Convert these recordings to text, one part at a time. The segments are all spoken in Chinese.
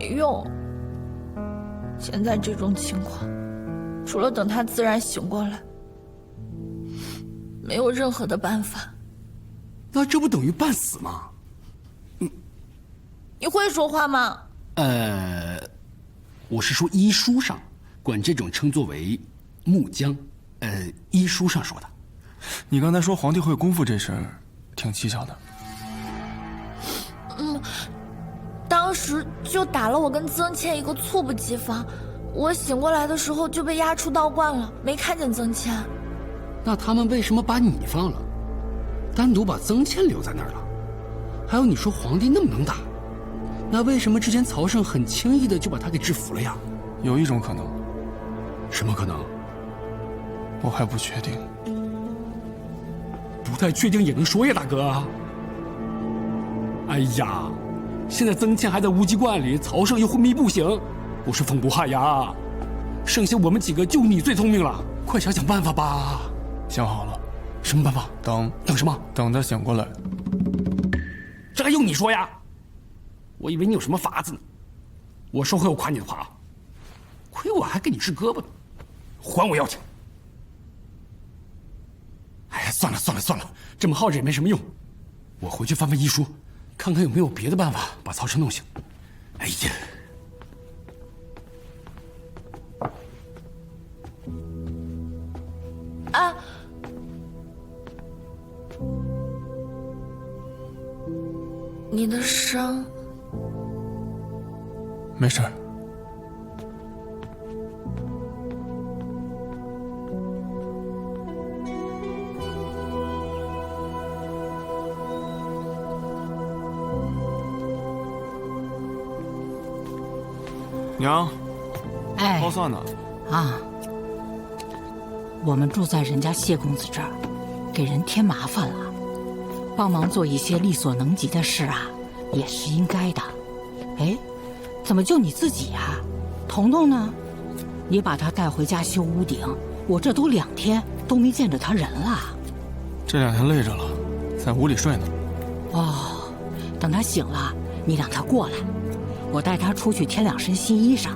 没用。现在这种情况，除了等他自然醒过来，没有任何的办法。那这不等于半死吗？你会说话吗？我是说医书上管这种称作为木僵，医书上说的。你刚才说皇帝会功夫这事儿，挺蹊跷的。当时就打了我跟曾倩一个猝不及防，我醒过来的时候就被押出道观了，没看见曾倩。那他们为什么把你放了，单独把曾倩留在那儿了？还有你说皇帝那么能打，那为什么之前曹胜很轻易的就把他给制服了呀？有一种可能。什么可能？我还不确定。不太确定也能说呀，大哥。哎呀，现在曾倩还在无极观里，曹胜又昏迷不醒，不是风不害呀。剩下我们几个就你最聪明了，快想想办法吧。想好了。什么办法？等什么？等他醒过来。这还用你说呀？我以为你有什么法子呢。我说回我夸你的话啊，亏我还给你治胳膊呢，还我要紧。哎呀，算了，这么耗着也没什么用。我回去翻翻医书，看看有没有别的办法把曹胜弄醒。哎呀，啊！你的伤没事儿。娘，哎，包蒜呢？啊，我们住在人家谢公子这儿，给人添麻烦了，帮忙做一些力所能及的事啊，也是应该的。哎，怎么就你自己呀？彤彤呢？你把他带回家修屋顶，我这都2天都没见着他人了。这2天累着了，在屋里睡呢。哦，等他醒了，你让他过来。我带他出去添2身新衣裳。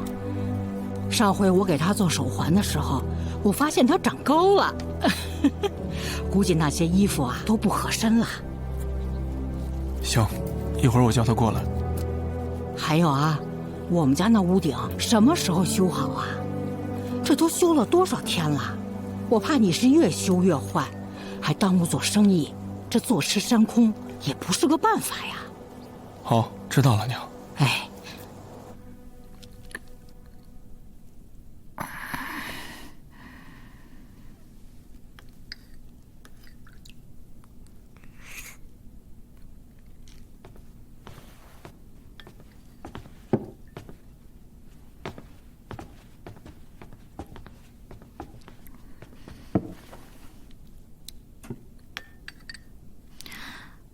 上回我给他做手环的时候，我发现他长高了，估计那些衣服啊都不合身了。行，一会儿我叫他过来。还有啊，我们家那屋顶什么时候修好啊？这都修了多少天了？我怕你是越修越坏，还耽误做生意，这坐吃山空也不是个办法呀。好，知道了，娘。哎。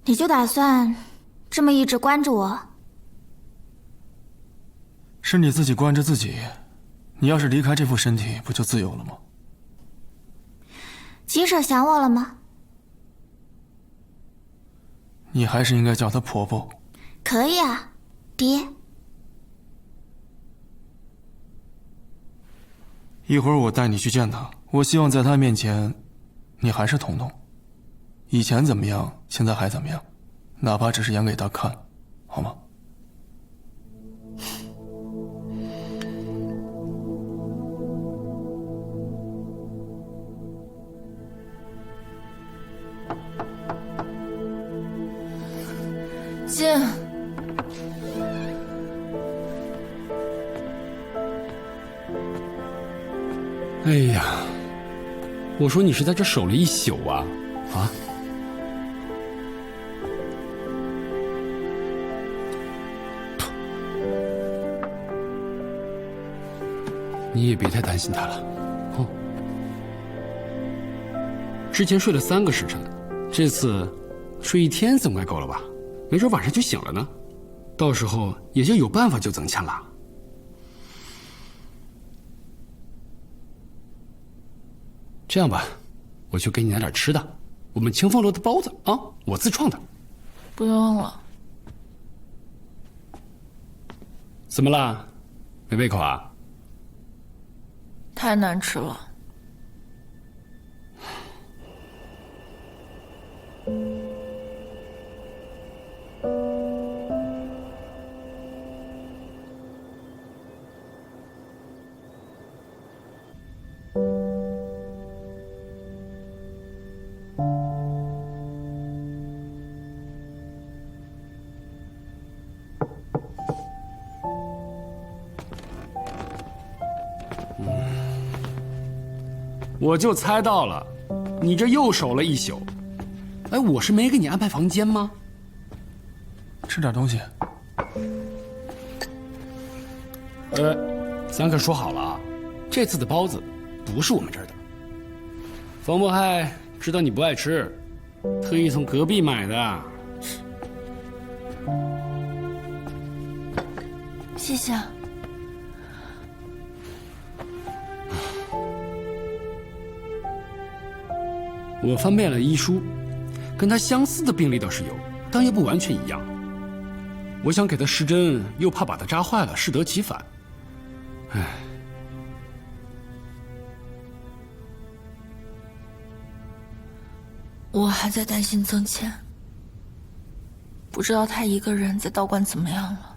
你就打算这么一直关着我？是你自己关着自己，你要是离开这副身体，不就自由了吗？吉舍想我了吗？你还是应该叫她婆婆。可以啊，爹。一会儿我带你去见她，我希望在她面前，你还是彤彤。以前怎么样，现在还怎么样，哪怕只是演给她看，好吗？进。哎呀，我说你是在这守了一宿啊？啊？你也别太担心他了，哦。之前睡了3个时辰，这次睡1天总该够了吧？没准晚上就醒了呢，到时候也就有办法救曾倩了。这样吧，我去给你拿点吃的，我们清风楼的包子啊，我自创的。不用了。怎么了？没胃口啊？太难吃了。我就猜到了，你这又守了一宿。哎，我是没给你安排房间吗？吃点东西。咱可说好了啊，这次的包子不是我们这儿的。冯博海知道你不爱吃，特意从隔壁买的。谢谢。我翻遍了医书，跟他相似的病例倒是有，但又不完全一样。我想给他施针，又怕把他扎坏了，适得其反。唉，我还在担心曾倩，不知道她一个人在道观怎么样了。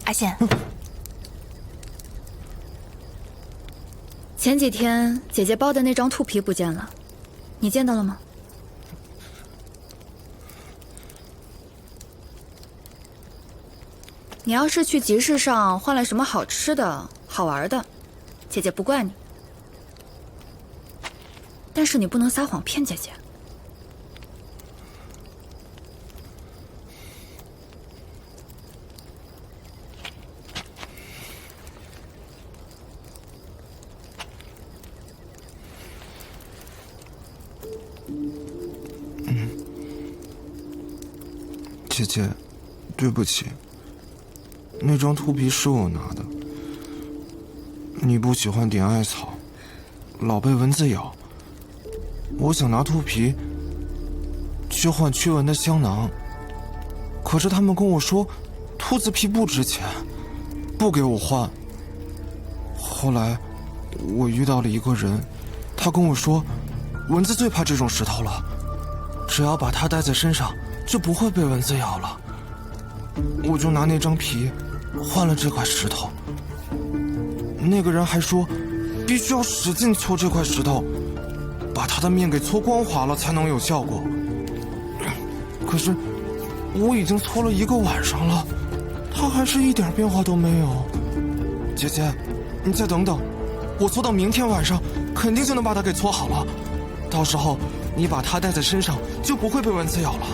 阿宪，前几天姐姐包的那张兔皮不见了，你见到了吗？你要是去集市上换了什么好吃的好玩的，姐姐不怪你，但是你不能撒谎骗姐姐。姐姐，对不起，那张兔皮是我拿的。你不喜欢点艾草，老被蚊子咬，我想拿兔皮去换驱蚊的香囊，可是他们跟我说兔子皮不值钱，不给我换。后来我遇到了一个人，他跟我说蚊子最怕这种石头了，只要把它带在身上就不会被蚊子咬了。我就拿那张皮换了这块石头。那个人还说必须要使劲搓这块石头，把他的面给搓光滑了才能有效果。可是我已经搓了1个晚上了，他还是一点变化都没有。姐姐，你再等等，我搓到明天晚上肯定就能把它给搓好了，到时候你把它带在身上就不会被蚊子咬了。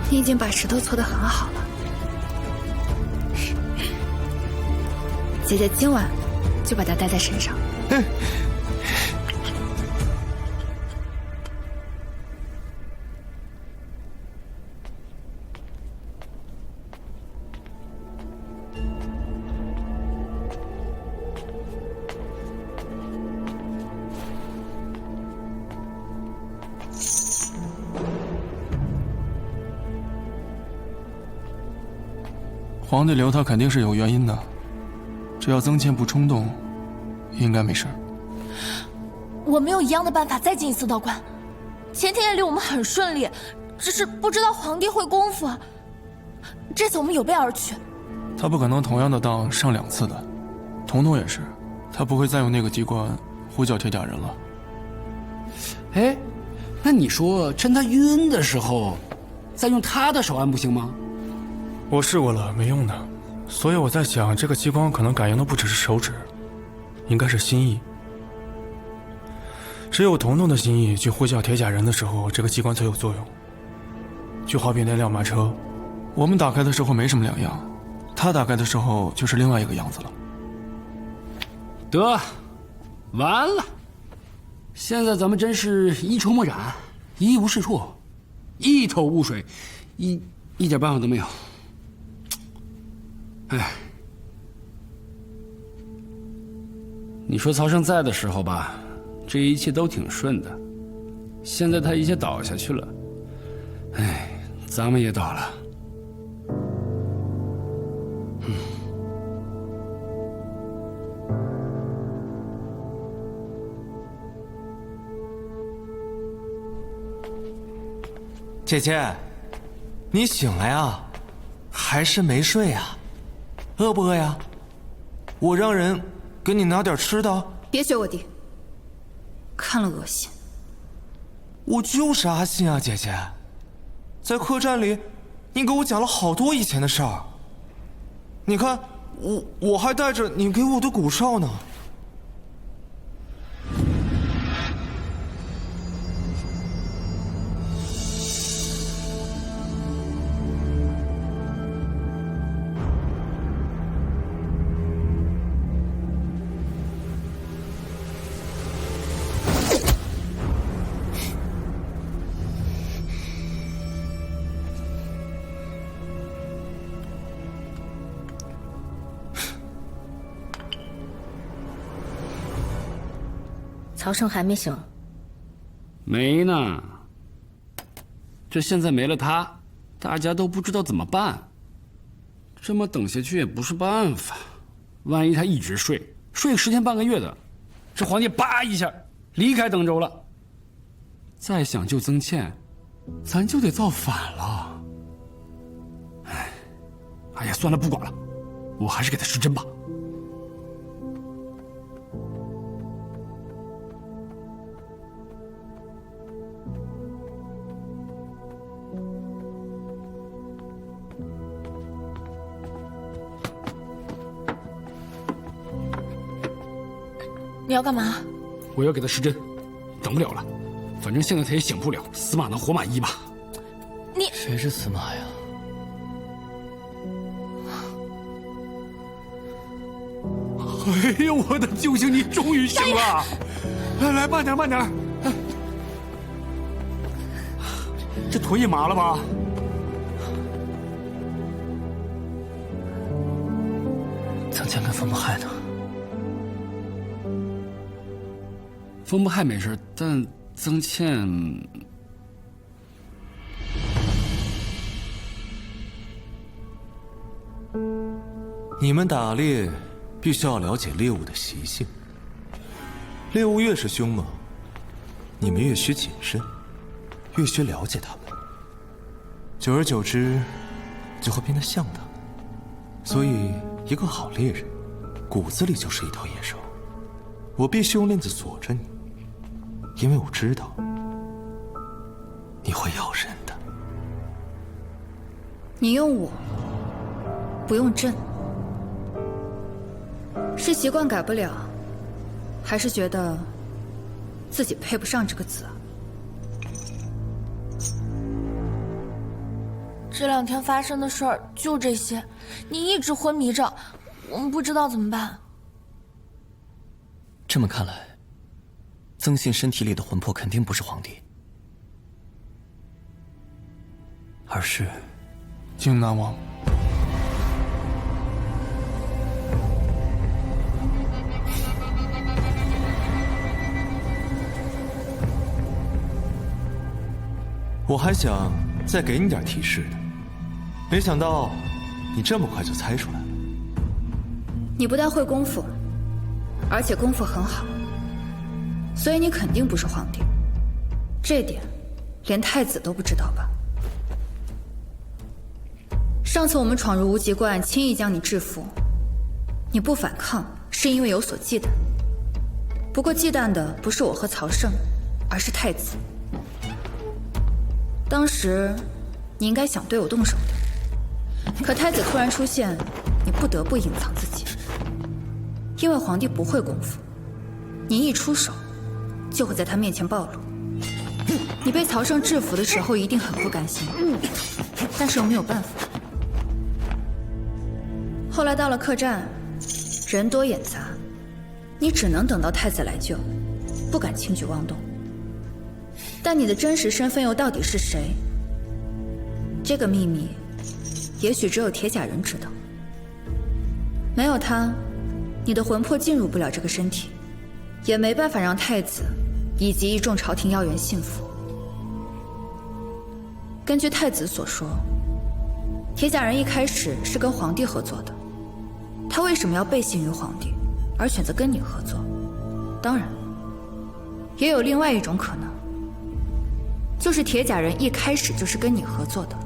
你已经把石头搓得很好了，姐姐今晚就把它带在身上。皇帝留他肯定是有原因的，只要曾倩不冲动，应该没事。我们有一样的办法再进一次道观。前天夜里我们很顺利，只是不知道皇帝会功夫啊。这次我们有备而去。他不可能同样的当上2次的，彤彤也是，他不会再用那个机关呼叫铁甲人了。哎，那你说趁他晕的时候，再用他的手按不行吗？我试过了，没用的。所以我在想，这个激光可能感应的不只是手指，应该是心意。只有彤彤的心意去呼叫铁甲人的时候，这个机关才有作用。就好比那辆马车，我们打开的时候没什么两样，他打开的时候就是另外一个样子了。得，完了！现在咱们真是一筹莫展，一无是处，一头雾水，一点办法都没有。哎，你说曹胜在的时候吧，这一切都挺顺的，现在他一切倒下去了，哎，咱们也倒了。姐姐，你醒了呀？还是没睡呀？饿不饿呀？我让人给你拿点吃的。别学我弟，看了恶心。我就是阿信啊，姐姐。在客栈里，你给我讲了好多以前的事儿。你看，我还带着你给我的骨哨呢。曹胜还没醒，没呢。这现在没了他，大家都不知道怎么办。这么等下去也不是办法，万一他一直睡个10天半个月的，这皇帝叭一下离开登州了，再想救曾倩，咱就得造反了。哎呀，算了，不管了，我还是给他施针吧。你要干嘛？我要给他施针，等不了了，反正现在他也醒不了，死马当活马医吧。你谁是死马呀？哎呦，我的救星，你终于醒了！来，慢点，慢点。这腿也麻了吧？曾倩跟风不害呢？风不害没事，但曾倩……你们打猎必须要了解猎物的习性，猎物越是凶猛，你们越需谨慎，越需了解它们。久而久之，就会变得像它们。所以，一个好猎人，骨子里就是一头野兽。我必须用链子锁着你，因为我知道你会咬人的。你用我，不用朕，是习惯改不了，还是觉得自己配不上这个字啊？这2天发生的事儿就这些，你一直昏迷着，我们不知道怎么办。这么看来，曾信身体里的魂魄肯定不是皇帝，而是靖南王。我还想再给你点提示的，没想到你这么快就猜出来了。你不但会功夫，而且功夫很好，所以你肯定不是皇帝。这点连太子都不知道吧？上次我们闯入无极观，轻易将你制服，你不反抗是因为有所忌惮。不过忌惮的不是我和曹胜，而是太子。当时你应该想对我动手的，可太子突然出现，你不得不隐藏自己，因为皇帝不会功夫，你一出手就会在他面前暴露。你被曹胜制服的时候一定很不甘心，但是又没有办法。后来到了客栈，人多眼杂，你只能等到太子来救，不敢轻举妄动。但你的真实身份又到底是谁？这个秘密，也许只有铁甲人知道。没有他，你的魂魄进入不了这个身体，也没办法让太子以及一众朝廷要员信服。根据太子所说，铁甲人一开始是跟皇帝合作的，他为什么要背信于皇帝，而选择跟你合作？当然，也有另外一种可能，就是铁甲人一开始就是跟你合作的，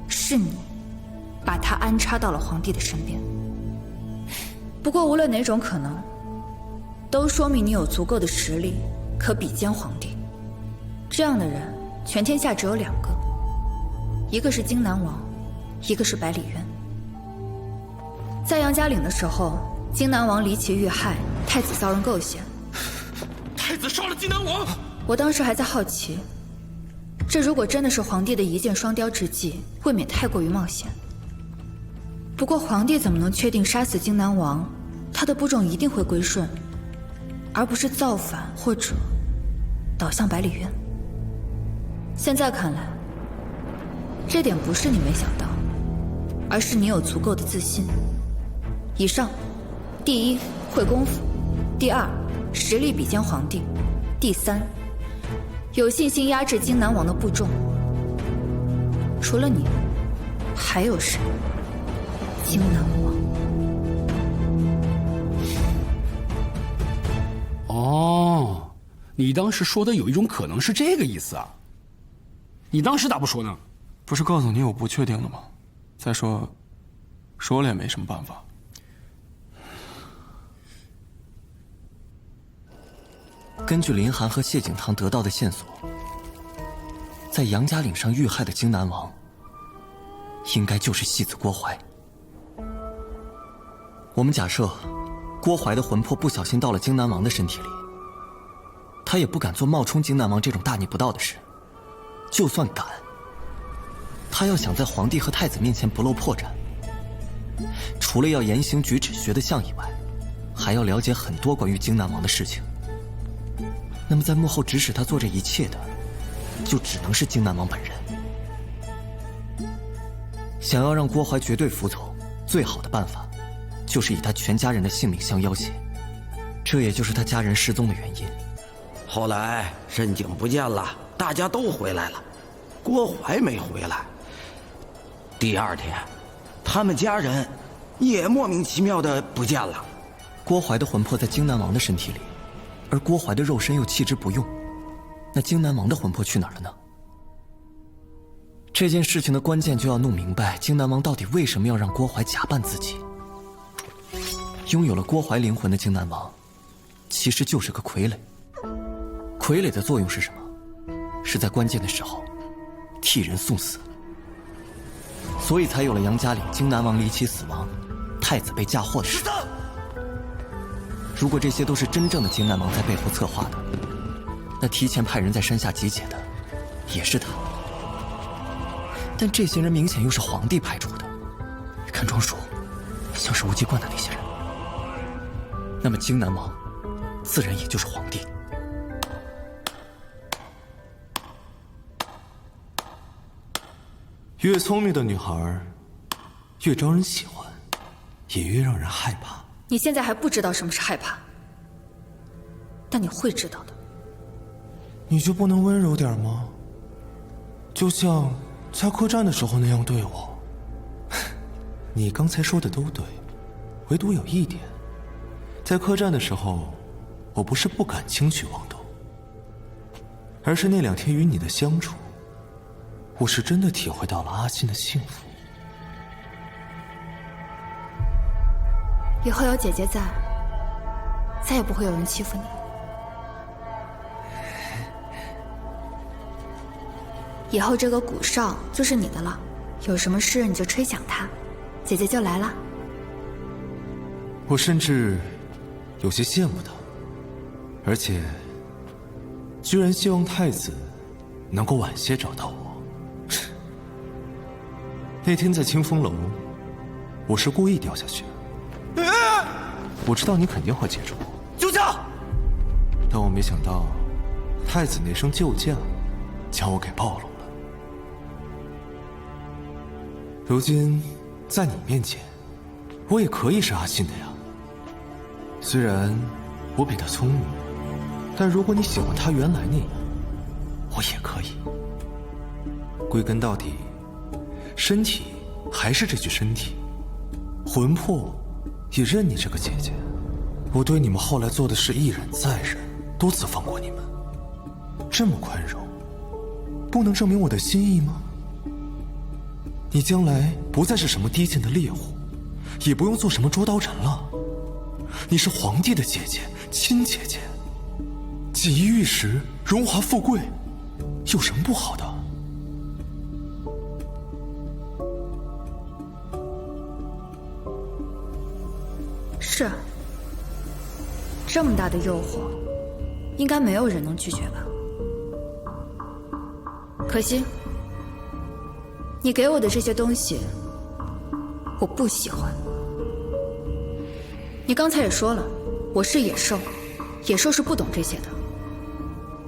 是你把他安插到了皇帝的身边。不过无论哪种可能，都说明你有足够的实力可比肩皇帝。这样的人全天下只有2个，一个是荆南王，一个是百里渊。在杨家岭的时候，荆南王离奇遇害，太子遭人构陷，太子杀了荆南王。我当时还在好奇，这如果真的是皇帝的一箭双雕之计，未免太过于冒险。不过皇帝怎么能确定杀死荆南王，他的步骤一定会归顺，而不是造反或者倒向百里渊？现在看来，这点不是你没想到，而是你有足够的自信。以上，第一，会功夫；第二，实力比肩皇帝；第三，有信心压制荆南王的部众。除了你，还有谁？荆南王。哦，你当时说的有一种可能是这个意思啊？你当时咋不说呢？不是告诉你我不确定了吗？再说，说了也没什么办法。根据林寒和谢景堂得到的线索，在杨家岭上遇害的荆南王，应该就是戏子郭淮。我们假设，郭淮的魂魄不小心到了荆南王的身体里，他也不敢做冒充荆南王这种大逆不道的事。就算敢，他要想在皇帝和太子面前不露破绽，除了要言行举止学得像以外，还要了解很多关于荆南王的事情。那么在幕后指使他做这一切的，就只能是荆南王本人。想要让郭淮绝对服从，最好的办法就是以他全家人的性命相要挟，这也就是他家人失踪的原因。后来申景不见了，大家都回来了，郭淮没回来。第2天，他们家人也莫名其妙的不见了。郭淮的魂魄在荆南王的身体里，而郭淮的肉身又弃之不用，那荆南王的魂魄去哪儿了呢？这件事情的关键就要弄明白荆南王到底为什么要让郭淮假扮自己。拥有了郭淮灵魂的荆南王，其实就是个傀儡。傀儡的作用是什么？是在关键的时候替人送死。所以才有了杨家岭荆南王离奇死亡，太子被嫁祸的事。如果这些都是真正的荆南王在背后策划的，那提前派人在山下集结的也是他。但这些人明显又是皇帝派出的，看装束像是无极观的那些人。那么荆南王自然也就是皇帝。越聪明的女孩，越招人喜欢，也越让人害怕。你现在还不知道什么是害怕，但你会知道的。你就不能温柔点吗？就像在客栈的时候那样对我。你刚才说的都对，唯独有一点，在客栈的时候，我不是不敢轻举妄动，而是那2天与你的相处，我是真的体会到了阿信的幸福。以后有姐姐在，再也不会有人欺负你。以后这个古少就是你的了，有什么事你就吹响它，姐姐就来了。我甚至有些羡慕他，而且居然希望太子能够晚些找到我。那天在清风楼，我是故意掉下去的。我知道你肯定会接住我，救驾！但我没想到太子那声救驾将我给暴露了。如今在你面前，我也可以是阿信的呀。虽然我比他聪明，但如果你喜欢他原来那样，我也可以。归根到底，身体还是这具身体，魂魄也认你这个姐姐。我对你们后来做的事一忍再忍，多次放过你们，这么宽容，不能证明我的心意吗？你将来不再是什么低贱的猎户，也不用做什么捉刀人了。你是皇帝的姐姐，亲姐姐，锦衣玉食，荣华富贵，有什么不好的？是，这么大的诱惑，应该没有人能拒绝吧？可惜，你给我的这些东西，我不喜欢。你刚才也说了，我是野兽，野兽是不懂这些的。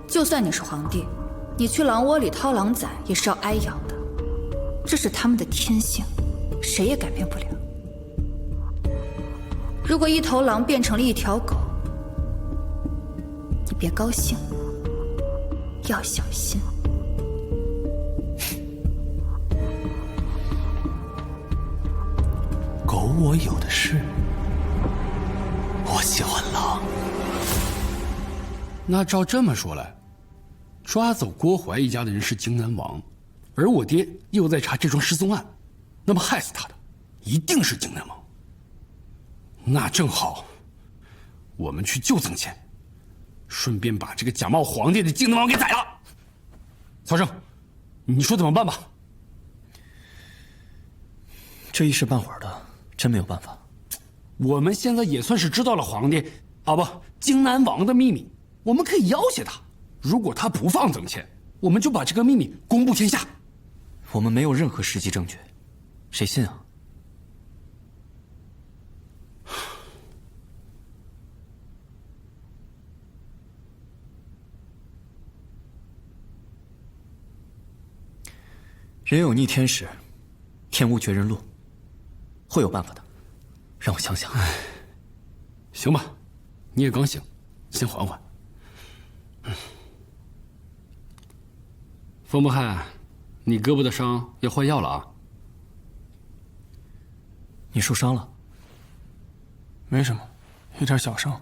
就算你是皇帝，你去狼窝里掏狼崽也是要挨咬的，这是他们的天性，谁也改变不了。如果一头狼变成了一条狗，你别高兴，要小心。狗我有的是，我喜欢狼。那照这么说来，抓走郭淮一家的人是荆南王，而我爹又在查这桩失踪案，那么害死他的一定是荆南王。那正好，我们去救曾倩，顺便把这个假冒皇帝的荆南王给宰了。曹生，你说怎么办吧？这一时半会儿的，真没有办法。我们现在也算是知道了皇帝荆南王的秘密，我们可以要挟他。如果他不放曾倩，我们就把这个秘密公布天下。我们没有任何实际证据，谁信啊？人有逆天时，天无绝人路，会有办法的。让我想想。行吧，你也刚醒，先缓缓。风不害，你胳膊的伤要换药了啊。你受伤了？没什么，一点小伤。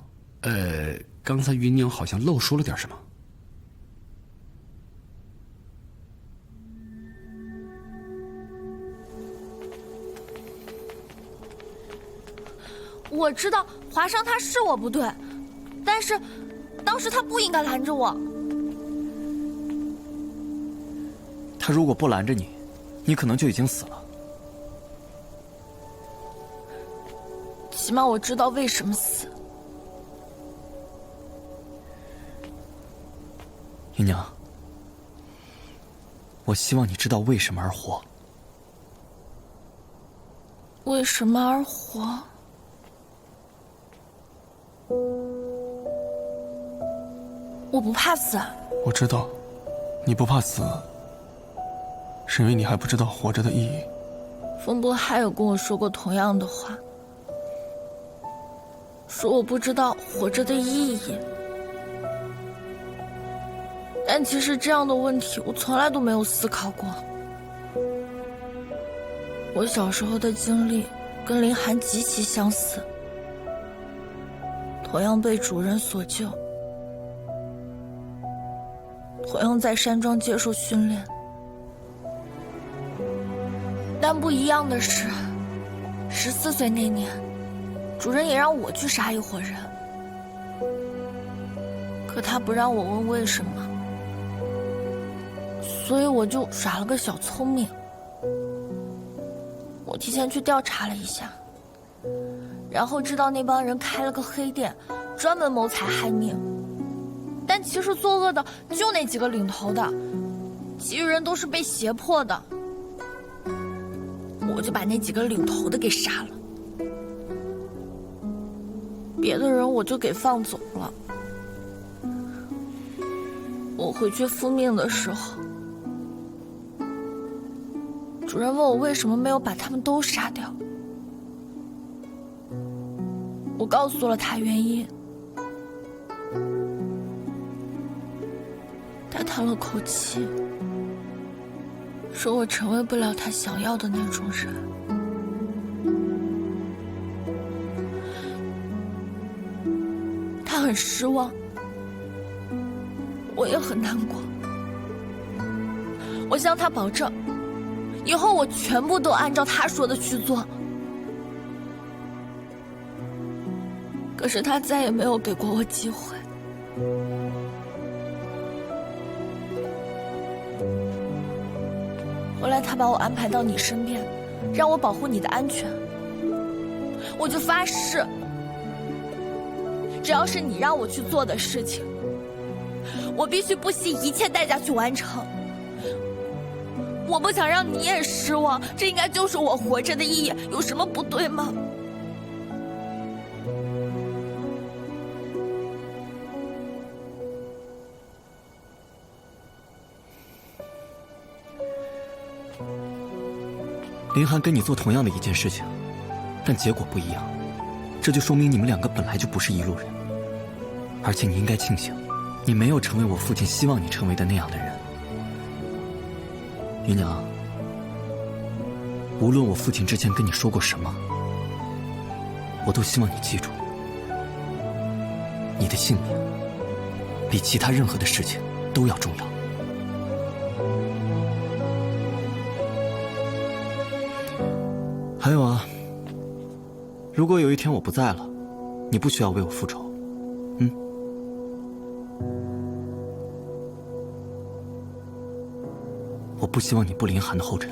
刚才芸娘好像漏说了点什么。我知道华商他是我不对，但是当时他不应该拦着我。他如果不拦着你，你可能就已经死了。起码我知道为什么死。芸娘，我希望你知道为什么而活。为什么而活？我不怕死。我知道，你不怕死，是因为你还不知道活着的意义。风波还有跟我说过同样的话，说我不知道活着的意义。但其实这样的问题我从来都没有思考过。我小时候的经历跟林寒极其相似，同样被主人所救，同样在山庄接受训练。但不一样的是，14岁那年，主人也让我去杀一伙人，可他不让我问为什么，所以我就耍了个小聪明。我提前去调查了一下，然后知道那帮人开了个黑店，专门谋财害命。但其实作恶的就那几个领头的，其余人都是被胁迫的。我就把那几个领头的给杀了，别的人我就给放走了。我回去复命的时候，主人问我为什么没有把他们都杀掉，我告诉了他原因。他叹了口气，说我成为不了他想要的那种人。他很失望，我也很难过。我向他保证，以后我全部都按照他说的去做。可是他再也没有给过我机会。后来他把我安排到你身边，让我保护你的安全。我就发誓，只要是你让我去做的事情，我必须不惜一切代价去完成。我不想让你也失望，这应该就是我活着的意义，有什么不对吗？林寒跟你做同样的一件事情，但结果不一样，这就说明你们两个本来就不是一路人。而且你应该庆幸，你没有成为我父亲希望你成为的那样的人。芸娘，无论我父亲之前跟你说过什么，我都希望你记住，你的性命比其他任何的事情都要重要。还有啊，如果有一天我不在了，你不需要为我复仇，我不希望你步林寒的后尘。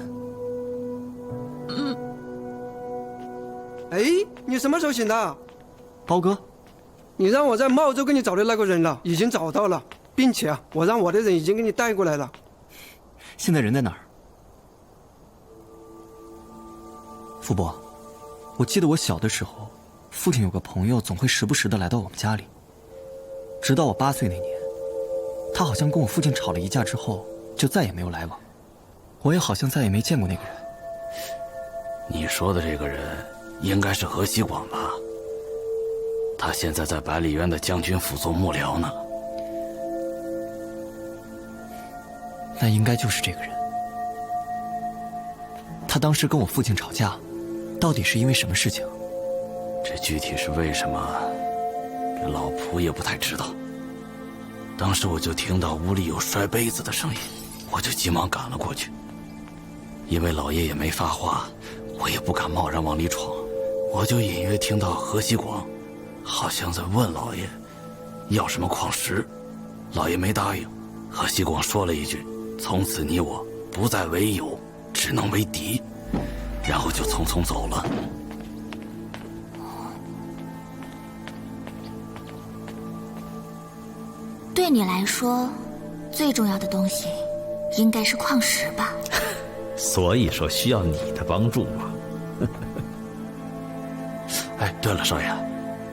哎，你什么时候醒的？包哥，你让我在茂州给你找的那个人了，已经找到了，并且我让我的人已经给你带过来了。现在人在哪儿？傅伯，我记得我小的时候，父亲有个朋友总会时不时的来到我们家里。直到我8岁那年，他好像跟我父亲吵了一架之后，就再也没有来往。我也好像再也没见过那个人。你说的这个人，应该是何西广吧？他现在在百里园的将军府做幕僚呢。那应该就是这个人。他当时跟我父亲吵架，到底是因为什么事情？这具体是为什么，这老仆也不太知道。当时我就听到屋里有摔杯子的声音，我就急忙赶了过去。因为老爷也没发话，我也不敢贸然往里闯，我就隐约听到何西广好像在问老爷要什么矿石，老爷没答应。何西广说了一句：“从此你我不再为友，只能为敌。”然后就匆匆走了。对你来说，最重要的东西应该是矿石吧？所以说需要你的帮助嘛。哎，对了，少爷，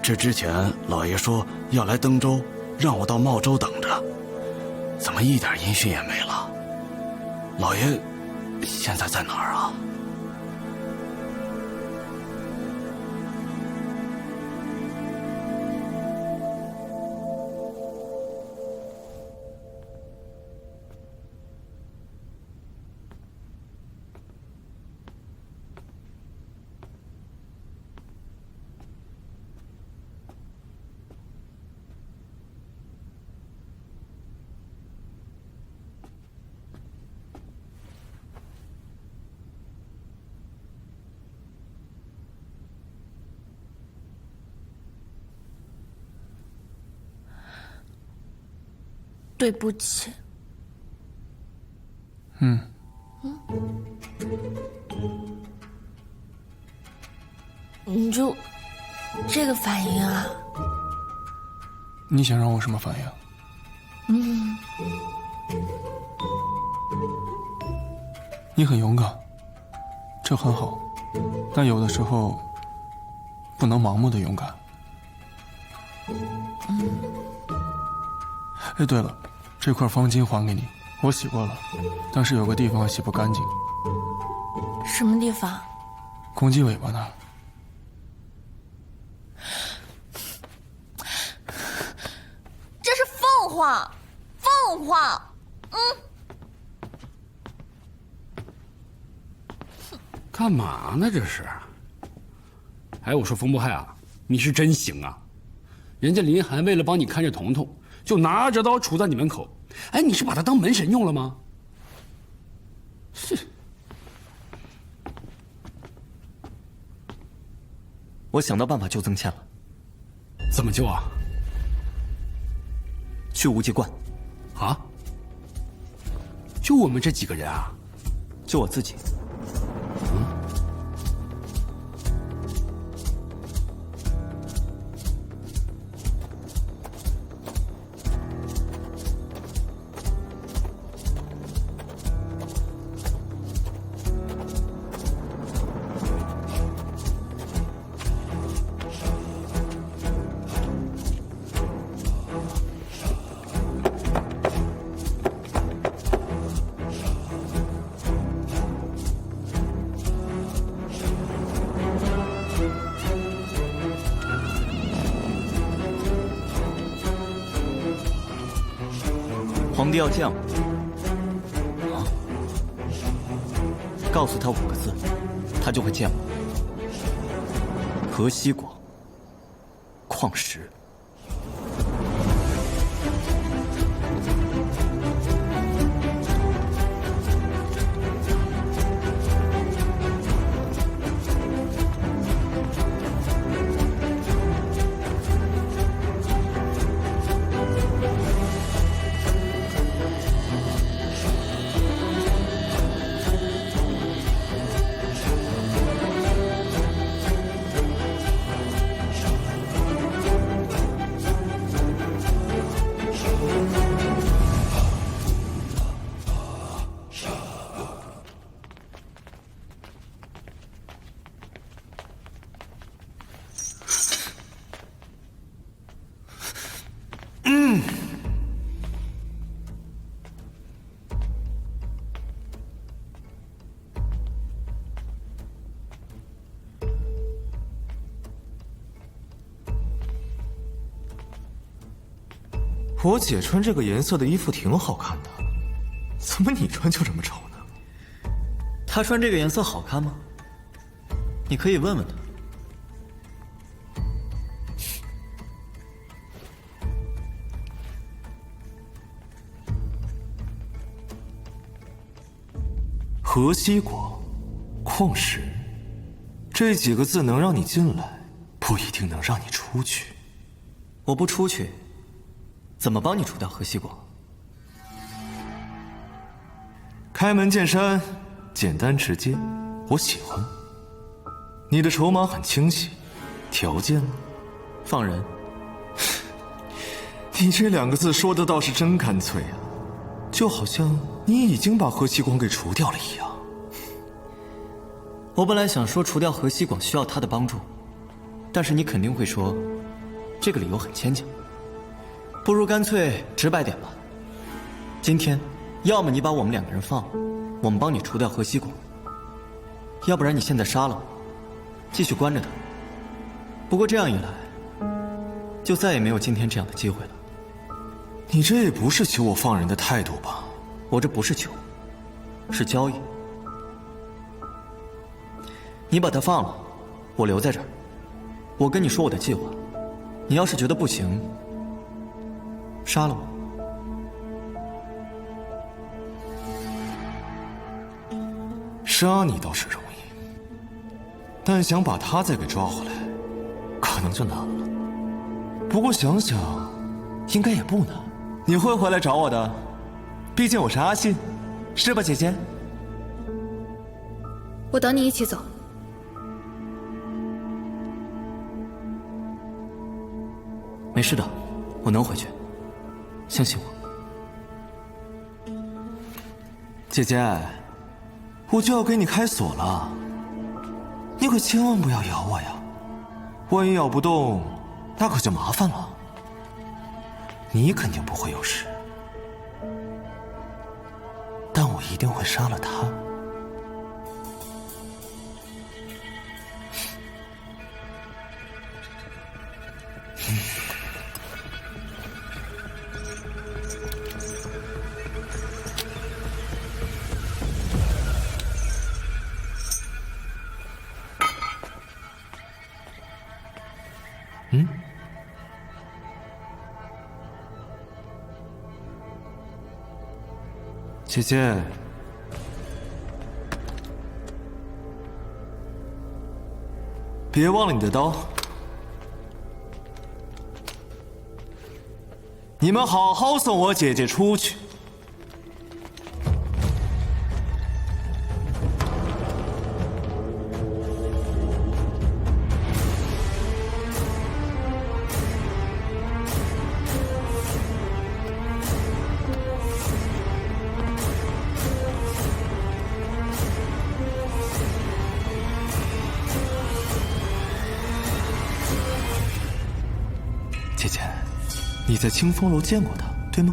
这之前老爷说要来登州，让我到茂州等着，怎么一点音讯也没了？老爷现在在哪儿啊？对不起。你就这个反应啊？你想让我什么反应？你很勇敢，这很好，但有的时候不能盲目的勇敢。哎，对了，这块方巾还给你，我洗过了，但是有个地方洗不干净。什么地方？公鸡尾巴那儿。这是凤凰，凤凰。干嘛呢这是？哎，我说风不害啊，你是真行啊！人家林寒为了帮你看着彤彤，就拿着刀杵在你门口。哎，你是把他当门神用了吗？是。我想到办法救曾倩了。怎么救啊？去无极观。啊？就我们这几个人啊？就我自己。皇帝要见我啊！告诉他5个字，他就会见我。河西国，矿石。我姐穿这个颜色的衣服挺好看的，怎么你穿就这么丑呢？她穿这个颜色好看吗？你可以问问她。河西国，矿石，这几个字能让你进来，不一定能让你出去。我不出去，怎么帮你除掉河西国？开门见山，简单直接，我喜欢。你的筹码很清晰，条件呢？放人。你这2个字说的倒是真干脆啊，就好像你已经把河西广给除掉了一样。我本来想说除掉河西广需要他的帮助，但是你肯定会说，这个理由很牵强。不如干脆直白点吧。今天，要么你把我们2个人放了，我们帮你除掉河西广；要不然你现在杀了我，继续关着他。不过这样一来，就再也没有今天这样的机会了。你这也不是求我放人的态度吧？我这不是求，是交易。你把他放了，我留在这儿。我跟你说我的计划，你要是觉得不行，杀了我。杀你倒是容易，但想把他再给抓回来，可能就难了。不过想想，应该也不难。你会回来找我的，毕竟我是阿信，是吧，姐姐？我等你一起走。没事的，我能回去，相信我。姐姐，我就要给你开锁了，你可千万不要咬我呀！万一咬不动，那可就麻烦了。你肯定不会有事，但我一定会杀了他。姐姐，别忘了你的刀。你们好好送我姐姐出去。姐姐，你在清风楼见过他，对吗？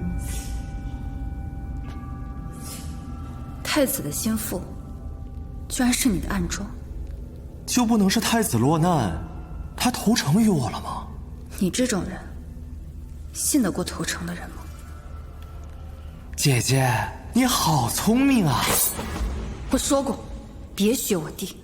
太子的心腹，居然是你的暗桩，就不能是太子落难，他投诚于我了吗？你这种人，信得过投诚的人吗？姐姐，你好聪明啊！我说过，别学我弟。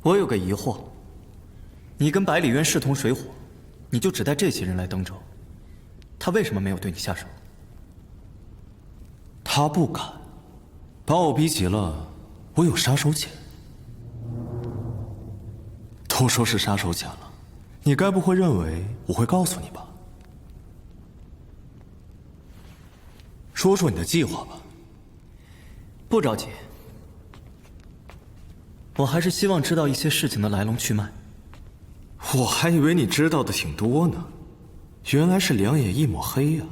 我有个疑惑，你跟百里渊势同水火，你就只带这些人来登州，他为什么没有对你下手？他不敢，把我逼急了，我有杀手锏。都说是杀手锏了，你该不会认为我会告诉你吧？说说你的计划吧。不着急。我还是希望知道一些事情的来龙去脉。我还以为你知道的挺多呢，原来是两眼一抹黑呀！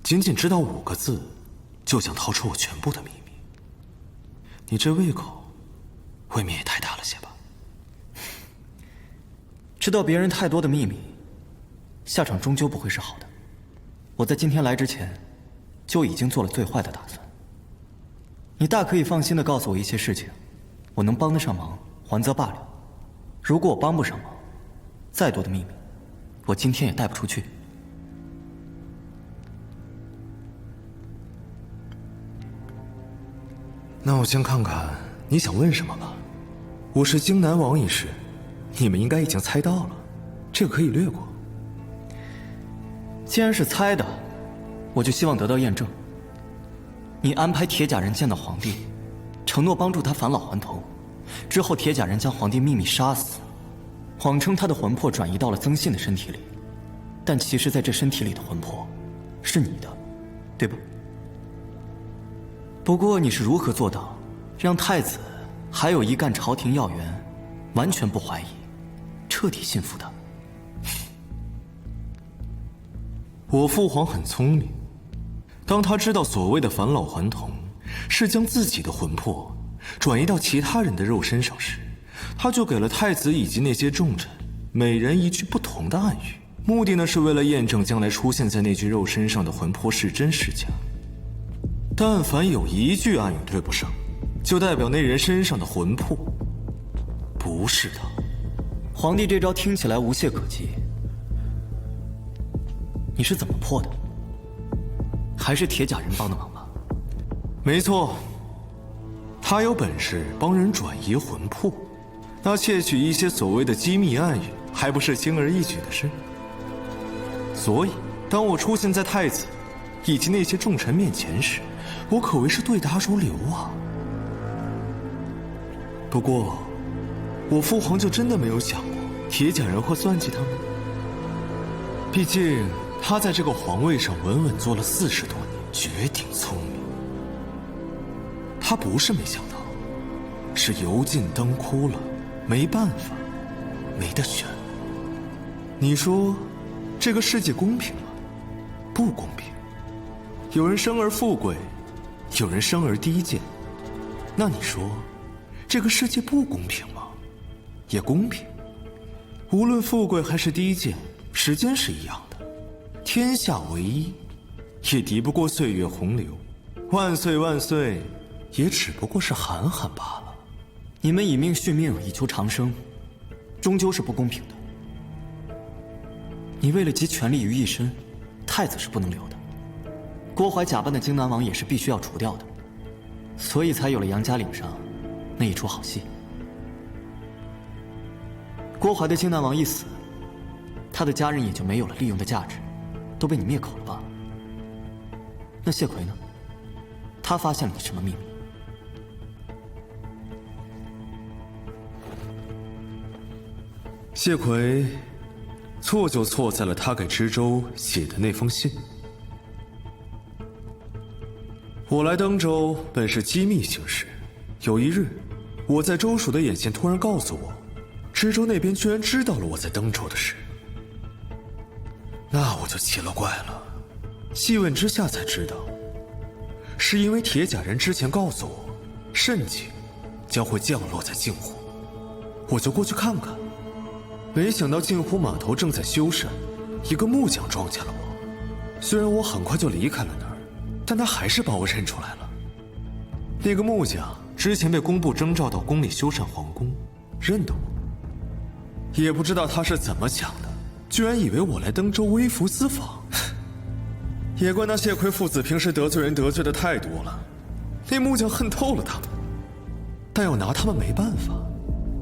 仅仅知道5个字，就想掏出我全部的秘密。你这胃口，未免也太大了些吧？知道别人太多的秘密，下场终究不会是好的。我在今天来之前，就已经做了最坏的打算。你大可以放心地告诉我一些事情。我能帮得上忙，还则罢了。如果我帮不上忙，再多的秘密，我今天也带不出去。那我先看看你想问什么吧。我是荆南王一事，你们应该已经猜到了，这个可以略过。既然是猜的，我就希望得到验证。你安排铁甲人见到皇帝，承诺帮助他返老还童，之后铁甲人将皇帝秘密杀死，谎称他的魂魄转移到了曾信的身体里，但其实在这身体里的魂魄是你的，对吧？不过你是如何做到让太子还有一干朝廷要员完全不怀疑，彻底信服的？我父皇很聪明，当他知道所谓的返老还童是将自己的魂魄转移到其他人的肉身上时，他就给了太子以及那些重臣每人一句不同的暗语，目的呢是为了验证将来出现在那具肉身上的魂魄是真是假。但凡有一句暗语对不上，就代表那人身上的魂魄不是他。皇帝这招听起来无懈可击，你是怎么破的？还是铁甲人帮的忙吧？没错，他有本事帮人转移魂魄，那窃取一些所谓的机密暗语，还不是轻而易举的事？所以，当我出现在太子以及那些重臣面前时，我可谓是对答如流啊。不过，我父皇就真的没有想过铁甲人会算计他们？毕竟他在这个皇位上稳稳坐了40多年，绝顶聪明。他不是没想到，是油尽灯枯了，没办法，没得选。你说，这个世界公平吗？不公平。有人生而富贵，有人生而低贱。那你说，这个世界不公平吗？也公平。无论富贵还是低贱，时间是一样的。天下唯一，也敌不过岁月洪流。万岁万岁，也只不过是喊喊罢了。你们以命续命，以求长生，终究是不公平的。你为了集权力于一身，太子是不能留的。郭淮假扮的荆南王也是必须要除掉的，所以才有了杨家岭上那一出好戏。郭淮的荆南王一死，他的家人也就没有了利用的价值，都被你灭口了罢了。那谢奎呢？他发现了你什么秘密？谢奎错就错在了他给知州写的那封信。我来登州本是机密行事，有一日，我在州属的眼线突然告诉我，知州那边居然知道了我在登州的事。那我就奇了怪了，细问之下才知道，是因为铁甲人之前告诉我，慎景将会降落在镜湖，我就过去看看。没想到镜湖码头正在修缮，一个木匠撞见了我。虽然我很快就离开了那儿，但他还是把我认出来了。那个木匠之前被工部征召到宫里修缮皇宫，认得我。也不知道他是怎么想的，居然以为我来登州微服私访。也怪那谢奎父子平时得罪人得罪的太多了，那木匠恨透了他们，但要拿他们没办法，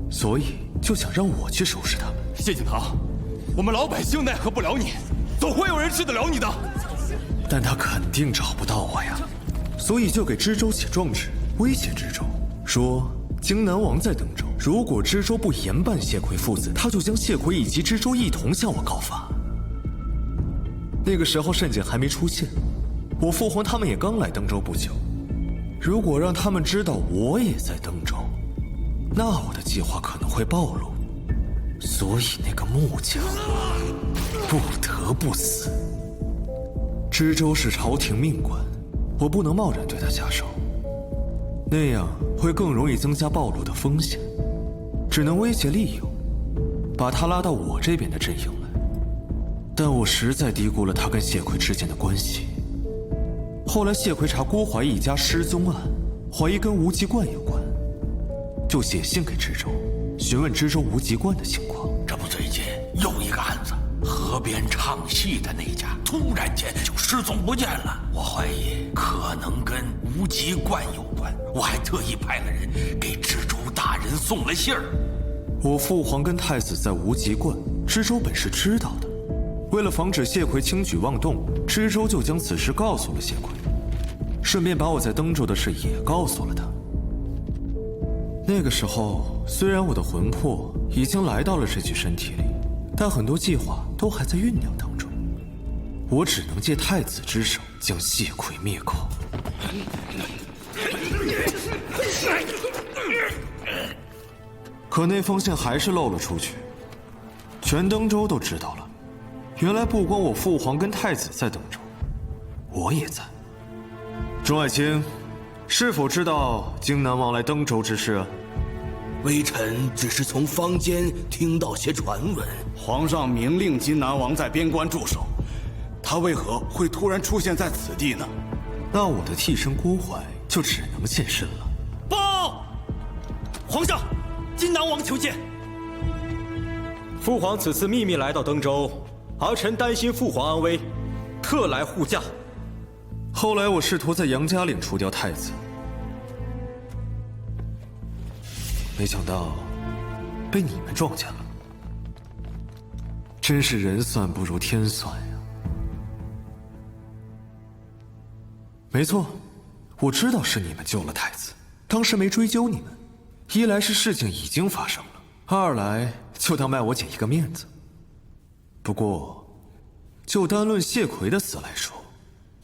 所以就想让我去收拾他们。谢景堂，我们老百姓奈何不了你，总会有人治得了你的。但他肯定找不到我呀，所以就给知州写状纸，威胁知州，说荆南王在登州，如果知州不严办谢奎父子，他就将谢奎以及知州一同向我告发。那个时候慎景还没出现，我父皇他们也刚来登州不久，如果让他们知道我也在登州，那我的计划可能会暴露，所以那个木匠不得不死。知州是朝廷命官，我不能贸然对他下手，那样会更容易增加暴露的风险，只能威胁利诱，把他拉到我这边的阵营来。但我实在低估了他跟谢奎之间的关系。后来谢奎查郭淮一家失踪案，怀疑跟无极观有关，就写信给知州，询问知州无极观的情况。这不最近又一个案子，河边唱戏的那家突然间就失踪不见了，我怀疑可能跟无极观有关。我还特意派了人给知州大人送了信儿。我父皇跟太子在无极观，知州本是知道的。为了防止谢奎轻举妄动，知州就将此事告诉了谢奎，顺便把我在登州的事也告诉了他。那个时候，虽然我的魂魄已经来到了这具身体里，但很多计划都还在酝酿当中。我只能借太子之手将谢奎灭口。可那封信还是漏了出去，全登州都知道了。原来不光我父皇跟太子在登州，我也在。钟爱卿，是否知道荆南王来登州之事？微臣只是从坊间听到些传闻。皇上明令荆南王在边关驻守，他为何会突然出现在此地呢？那我的替身郭淮就只能现身了。报！皇上，金囊王求见。父皇此次秘密来到登州，儿臣担心父皇安危，特来护驾。后来我试图在杨家岭除掉太子，没想到被你们撞见了。真是人算不如天算呀！没错，我知道是你们救了太子，当时没追究你们，一来是事情已经发生了，二来就当卖我姐一个面子。不过，就单论谢奎的死来说，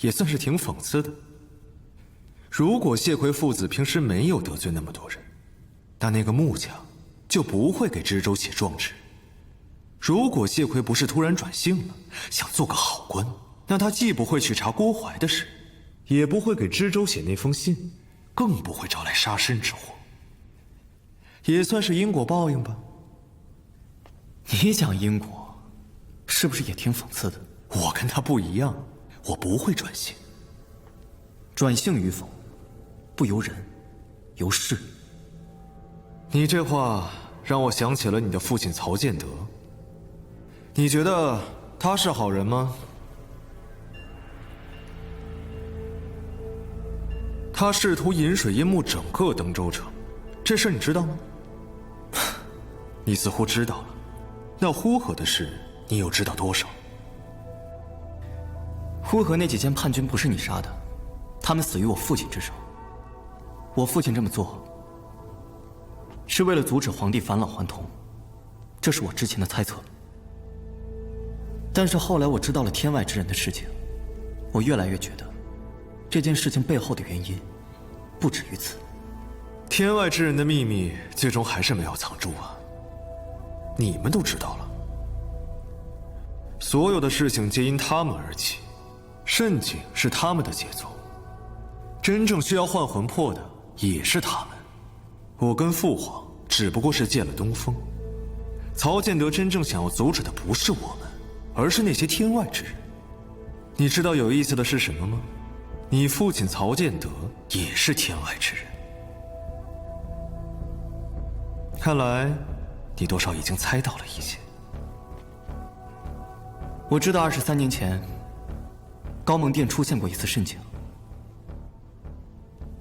也算是挺讽刺的。如果谢奎父子平时没有得罪那么多人，那个木匠就不会给知州写状纸。如果谢奎不是突然转性了，想做个好官，那他既不会去查郭淮的事，也不会给知州写那封信，更不会招来杀身之祸。也算是因果报应吧。你讲因果，是不是也挺讽刺的？我跟他不一样，我不会转性。转性与否，不由人，由事。你这话让我想起了你的父亲曹建德。你觉得他是好人吗？他试图引水淹没整个登州城，这事你知道吗？你似乎知道了。那呼和的事，你又知道多少？呼和那几件叛军不是你杀的，他们死于我父亲之手。我父亲这么做，是为了阻止皇帝返老还童，这是我之前的猜测。但是后来我知道了天外之人的事情，我越来越觉得，这件事情背后的原因，不止于此。天外之人的秘密，最终还是没有藏住啊。你们都知道了，所有的事情皆因他们而起，慎景是他们的杰作，真正需要换魂魄的也是他们。我跟父皇只不过是借了东风，曹建德真正想要阻止的不是我们，而是那些天外之人。你知道有意思的是什么吗？你父亲曹建德也是天外之人。看来你多少已经猜到了一些。我知道23年前，高蒙殿出现过一次盛景，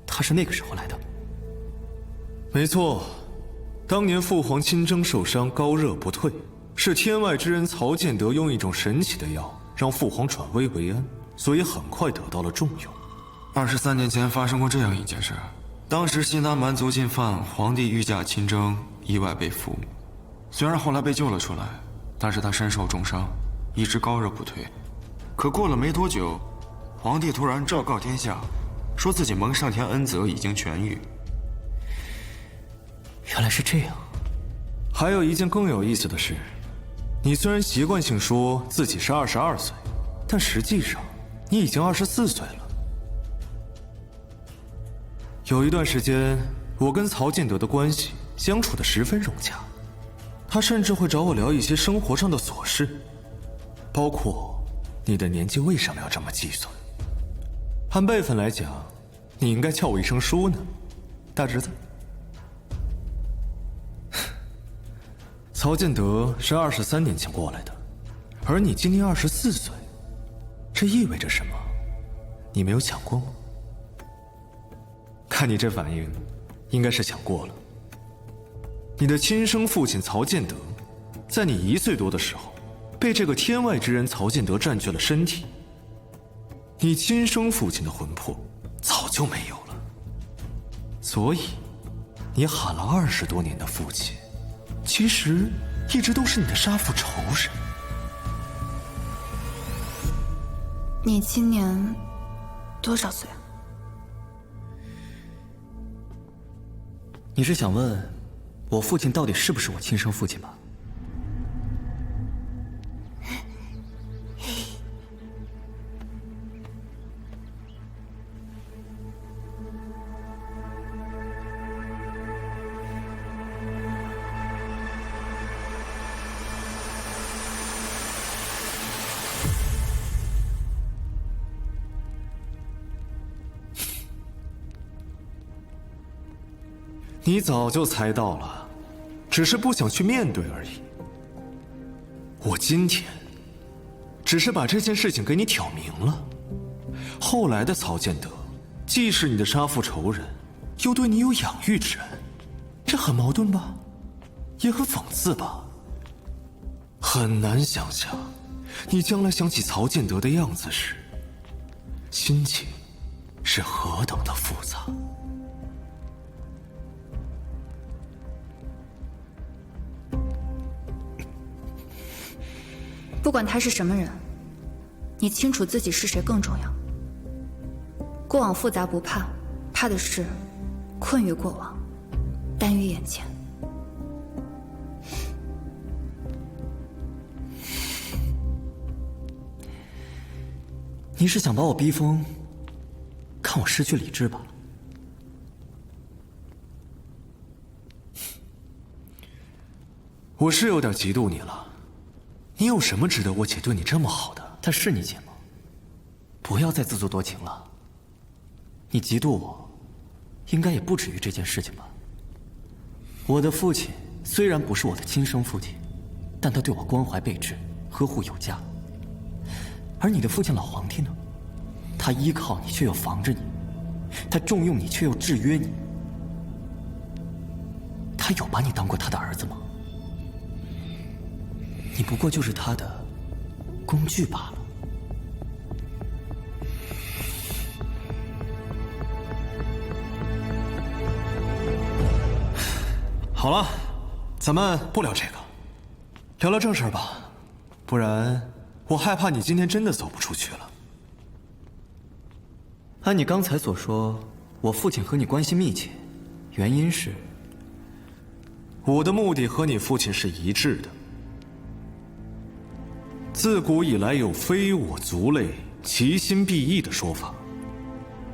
他是那个时候来的。没错，当年父皇亲征受伤，高热不退，是天外之人曹建德用一种神奇的药让父皇转危为安，所以很快得到了重用。23年前发生过这样一件事，当时西南蛮族进犯，皇帝御驾亲征，意外被俘。虽然后来被救了出来，但是他身受重伤，一直高热不退。可过了没多久，皇帝突然昭告天下，说自己蒙上天恩泽，已经痊愈。原来是这样。还有一件更有意思的事，你虽然习惯性说自己是22岁，但实际上你已经24岁了。有一段时间，我跟曹建德的关系相处得十分融洽，他甚至会找我聊一些生活上的琐事，包括你的年纪为什么要这么计算。按辈分来讲，你应该叫我一声叔呢，大侄子。曹建德是23年前过来的，而你今年24岁，这意味着什么？你没有想过吗？看你这反应，应该是想过了。你的亲生父亲曹建德，在你1岁多的时候，被这个天外之人曹建德占据了身体。你亲生父亲的魂魄早就没有了，所以你喊了20多年的父亲，其实一直都是你的杀父仇人。你今年多少岁啊？你是想问，我父亲到底是不是我亲生父亲吧？你早就猜到了，只是不想去面对而已。我今天只是把这件事情给你挑明了。后来的曹建德，既是你的杀父仇人，又对你有养育之恩，这很矛盾吧？也很讽刺吧？很难想象，你将来想起曹建德的样子时，心情是何等的复杂。不管他是什么人，你清楚自己是谁更重要。过往复杂不怕，怕的是困于过往，耽于眼前。你是想把我逼疯，看我失去理智吧？我是有点嫉妒你了。你有什么值得我姐对你这么好的？她是你姐吗？不要再自作多情了。你嫉妒我，应该也不止于这件事情吧？我的父亲虽然不是我的亲生父亲，但他对我关怀备至，呵护有加。而你的父亲老皇帝呢？他依靠你却又防着你，他重用你却又制约你。他有把你当过他的儿子吗？你不过就是他的工具罢了。好了，咱们不聊这个，聊聊正事吧，不然我害怕你今天真的走不出去了。按你刚才所说，我父亲和你关系密切，原因是？我的目的和你父亲是一致的。自古以来有非我族类，其心必异的说法，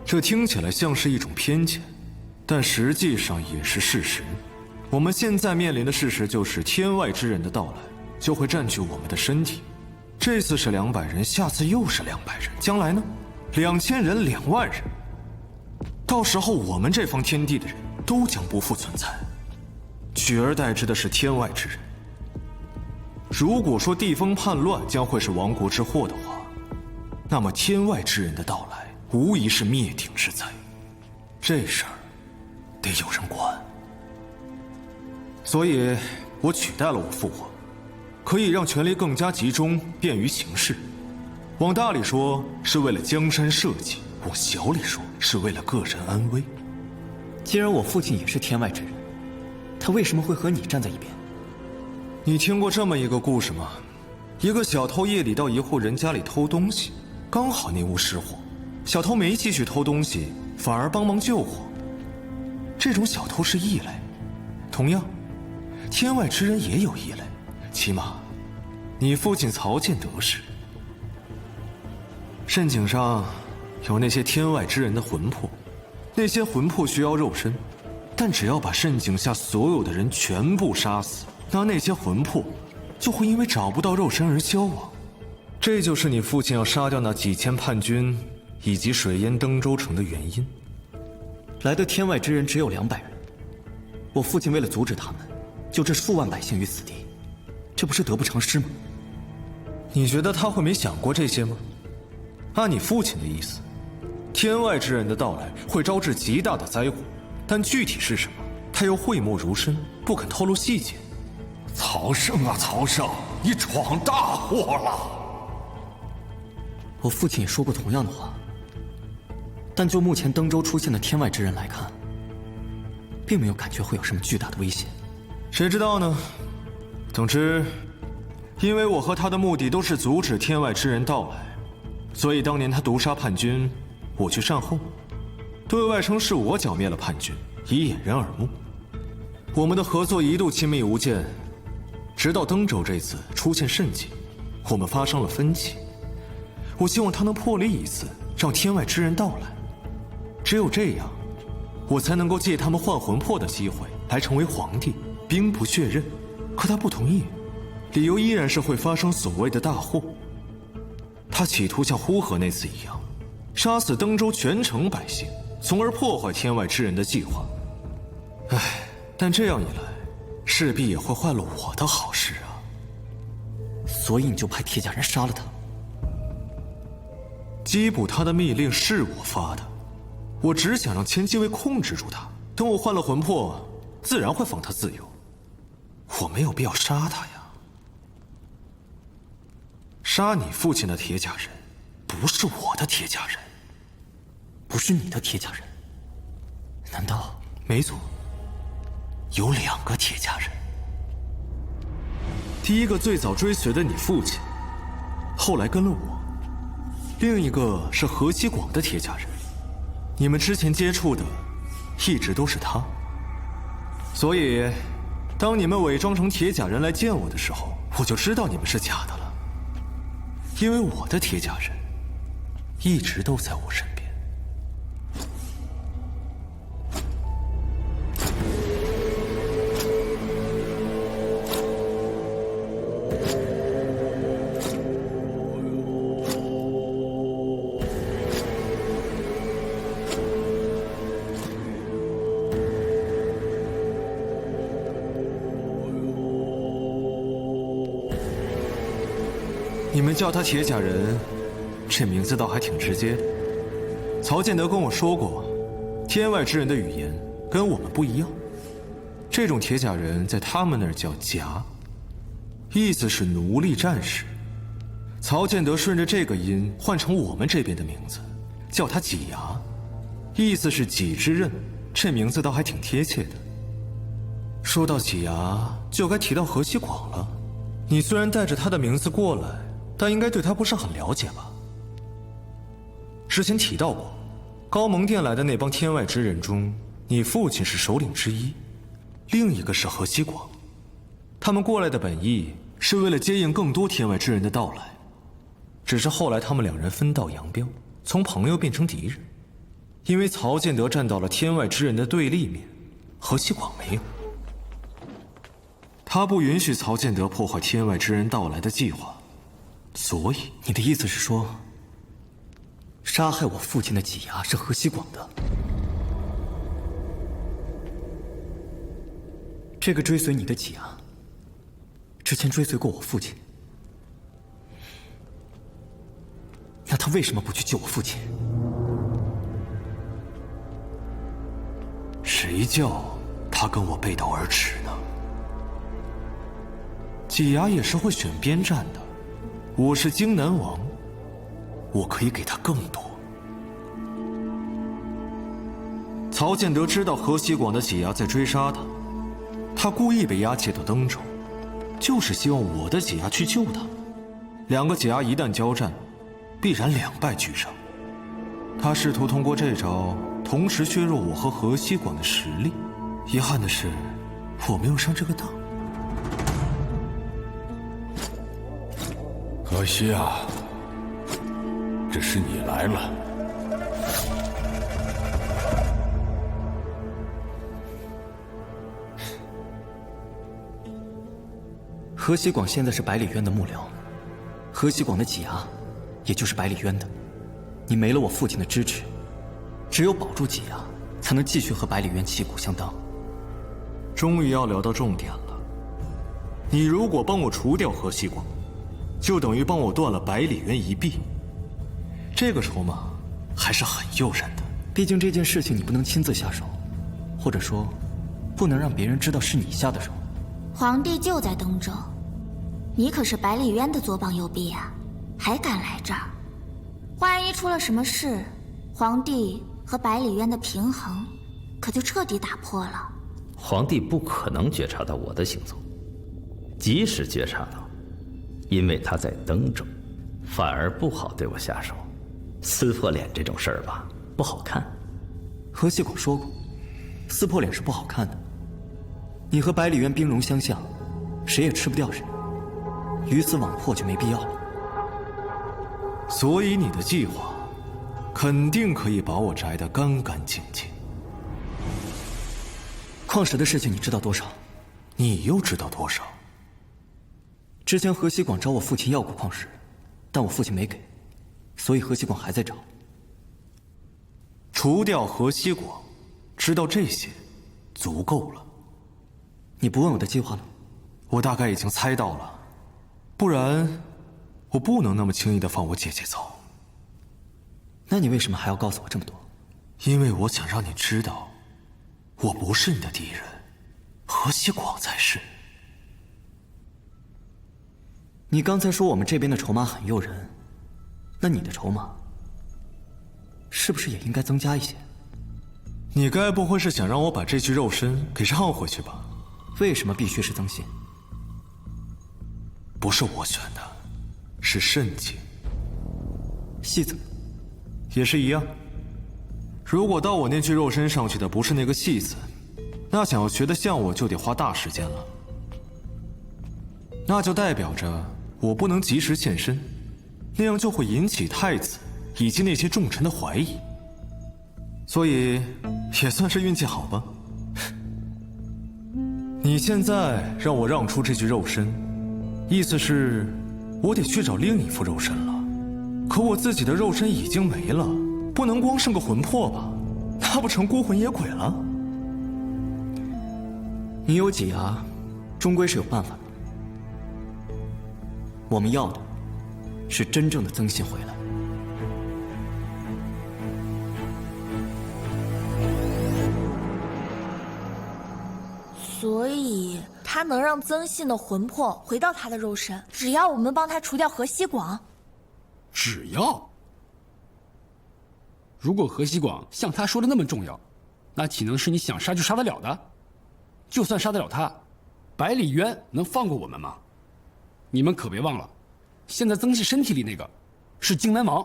这听起来像是一种偏见，但实际上也是事实。我们现在面临的事实就是天外之人的到来就会占据我们的身体，这次是200人，下次又是200人，将来呢？2000人、2万人，到时候我们这方天地的人都将不复存在，取而代之的是天外之人。如果说地方叛乱将会是亡国之祸的话，那么天外之人的到来无疑是灭顶之灾，这事儿得有人管。所以我取代了我父皇，可以让权力更加集中，便于行事。往大里说是为了江山社稷，往小里说是为了个人安危。既然我父亲也是天外之人，他为什么会和你站在一边？你听过这么一个故事吗？一个小偷夜里到一户人家里偷东西，刚好那屋失火，小偷没继续偷东西，反而帮忙救火。这种小偷是异类，同样，天外之人也有异类，起码，你父亲曹建德是。赡井上有那些天外之人的魂魄，那些魂魄需要肉身，但只要把赡井下所有的人全部杀死，那些魂魄就会因为找不到肉身而消亡。这就是你父亲要杀掉那几千叛军以及水淹登州城的原因。来的天外之人只有200人，我父亲为了阻止他们，就置数万百姓于死地，这不是得不偿失吗？你觉得他会没想过这些吗？按你父亲的意思，天外之人的到来会招致极大的灾祸，但具体是什么，他又讳莫如深，不肯透露细节。曹胜啊，曹胜，你闯大祸了！我父亲也说过同样的话，但就目前登州出现的天外之人来看，并没有感觉会有什么巨大的危险。谁知道呢？总之，因为我和他的目的都是阻止天外之人到来，所以当年他毒杀叛军，我去善后，对外称是我剿灭了叛军，以掩人耳目。我们的合作一度亲密无间，直到登州这次出现赡井，我们发生了分歧。我希望他能破例一次，让天外之人到来。只有这样，我才能够借他们换魂魄的机会来成为皇帝，兵不血刃。可他不同意，理由依然是会发生所谓的大祸。他企图像呼和那次一样，杀死登州全城百姓，从而破坏天外之人的计划。唉，但这样一来，势必也会坏了我的好事啊。所以你就派铁甲人杀了他？缉捕他的密令是我发的，我只想让千机卫控制住他。等我换了魂魄，自然会放他自由。我没有必要杀他呀。杀你父亲的铁甲人，不是我的铁甲人，不是你的铁甲人？难道？没错，有2个铁甲人。第一个最早追随的你父亲，后来跟了我；另一个是河西广的铁甲人，你们之前接触的一直都是他。所以，当你们伪装成铁甲人来见我的时候，我就知道你们是假的了。因为我的铁甲人一直都在我身边。你们叫他铁甲人，这名字倒还挺直接的。曹建德跟我说过，天外之人的语言跟我们不一样。这种铁甲人在他们那儿叫甲，意思是奴隶战士。曹建德顺着这个音换成我们这边的名字，叫他己牙，意思是己之刃。这名字倒还挺贴切的。说到己牙，就该提到河西广了。你虽然带着他的名字过来，但应该对他不是很了解吧？之前提到过，高蒙殿来的那帮天外之人中，你父亲是首领之一，另一个是河西广。他们过来的本意是为了接应更多天外之人的到来，只是后来他们2人分道扬镳，从朋友变成敌人。因为曹建德站到了天外之人的对立面，河西广没有。他不允许曹建德破坏天外之人到来的计划。所以，你的意思是说，杀害我父亲的己牙是河西广的？这个追随你的己牙，之前追随过我父亲，那他为什么不去救我父亲？谁叫他跟我背道而驰呢？己牙也是会选边站的。我是荆南王，我可以给他更多。曹建德知道河西广的己牙在追杀他，他故意被押解到登州，就是希望我的己牙去救他。2个己牙一旦交战，必然2败俱伤。他试图通过这招，同时削弱我和河西广的实力。遗憾的是，我没有上这个当。可惜啊，这是你来了。河西广现在是百里渊的幕僚，河西广的己牙，也就是百里渊的。你没了我父亲的支持，只有保住己牙，才能继续和百里渊旗鼓相当。终于要聊到重点了。你如果帮我除掉河西广，就等于帮我断了百里渊一臂，这个筹码还是很诱人的。毕竟这件事情你不能亲自下手，或者说，不能让别人知道是你下的手。皇帝就在登州，你可是百里渊的左膀右臂啊，还敢来这儿？万一出了什么事，皇帝和百里渊的平衡可就彻底打破了。皇帝不可能觉察到我的行踪，即使觉察到，因为他在登州，反而不好对我下手。撕破脸这种事儿吧，不好看。河西广说过，撕破脸是不好看的。你和百里渊兵戎相向，谁也吃不掉谁，鱼死网破就没必要了。所以你的计划，肯定可以把我摘得干干净净。矿石的事情你知道多少？你又知道多少？之前河西广找我父亲要过矿石，但我父亲没给，所以河西广还在找。除掉河西广，知道这些，足够了。你不问我的计划了？我大概已经猜到了，不然我不能那么轻易的放我姐姐走。那你为什么还要告诉我这么多？因为我想让你知道，我不是你的敌人，何西广才是。你刚才说我们这边的筹码很诱人，那你的筹码是不是也应该增加一些？你该不会是想让我把这具肉身给让回去吧？为什么必须是曾信？不是我选的，是慎景。戏子也是一样。如果到我那具肉身上去的不是那个戏子，那想要学得像我就得花大时间了。那就代表着我不能及时现身，那样就会引起太子以及那些重臣的怀疑。所以也算是运气好吧。你现在让我让出这具肉身，意思是我得去找另一副肉身了。可我自己的肉身已经没了，不能光剩个魂魄吧？那不成孤魂野鬼了？你有几牙，终归是有办法的。我们要的是真正的曾信回来。所以他能让曾信的魂魄回到他的肉身，只要我们帮他除掉河西广。只要？如果河西广像他说的那么重要，那岂能是你想杀就杀得了的？就算杀得了他，百里渊能放过我们吗？你们可别忘了，现在曾信身体里那个是荆南王，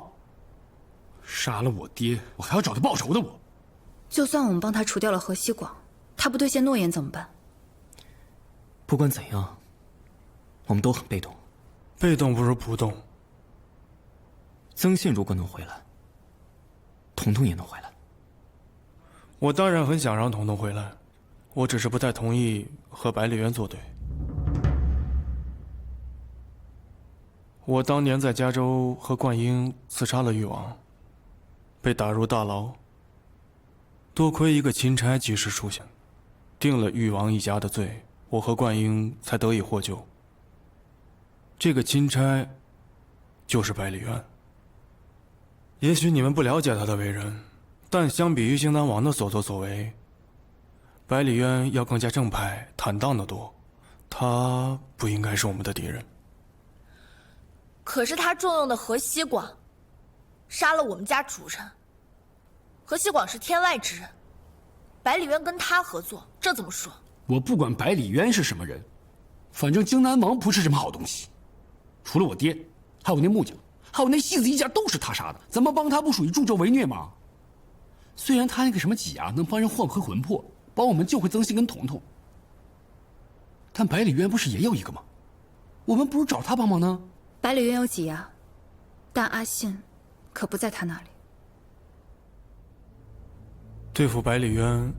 杀了我爹，我还要找他报仇的我。就算我们帮他除掉了河西广，他不兑现诺言怎么办？不管怎样，我们都很被动。被动不如不动。曾信如果能回来，彤彤也能回来。我当然很想让彤彤回来，我只是不太同意和百里渊作对。我当年在加州和冠英刺杀了誉王，被打入大牢。多亏一个钦差及时出现，定了誉王一家的罪，我和冠英才得以获救。这个钦差就是百里渊。也许你们不了解他的为人，但相比于荆南王的所作所为，百里渊要更加正派、坦荡得多。他不应该是我们的敌人。可是他重用的河西广，杀了我们家主人。河西广是天外之人，百里渊跟他合作，这怎么说？我不管百里渊是什么人，反正荆南王不是什么好东西。除了我爹，还有那木匠，还有那戏子一家都是他杀的，咱们帮他不属于助纣为虐吗？虽然他那个什么几牙能帮人换回魂魄，帮我们救回曾信跟彤彤，但百里渊不是也有一个吗？我们不是找他帮忙呢？百里渊有几牙，但阿信可不在他那里。对付百里渊，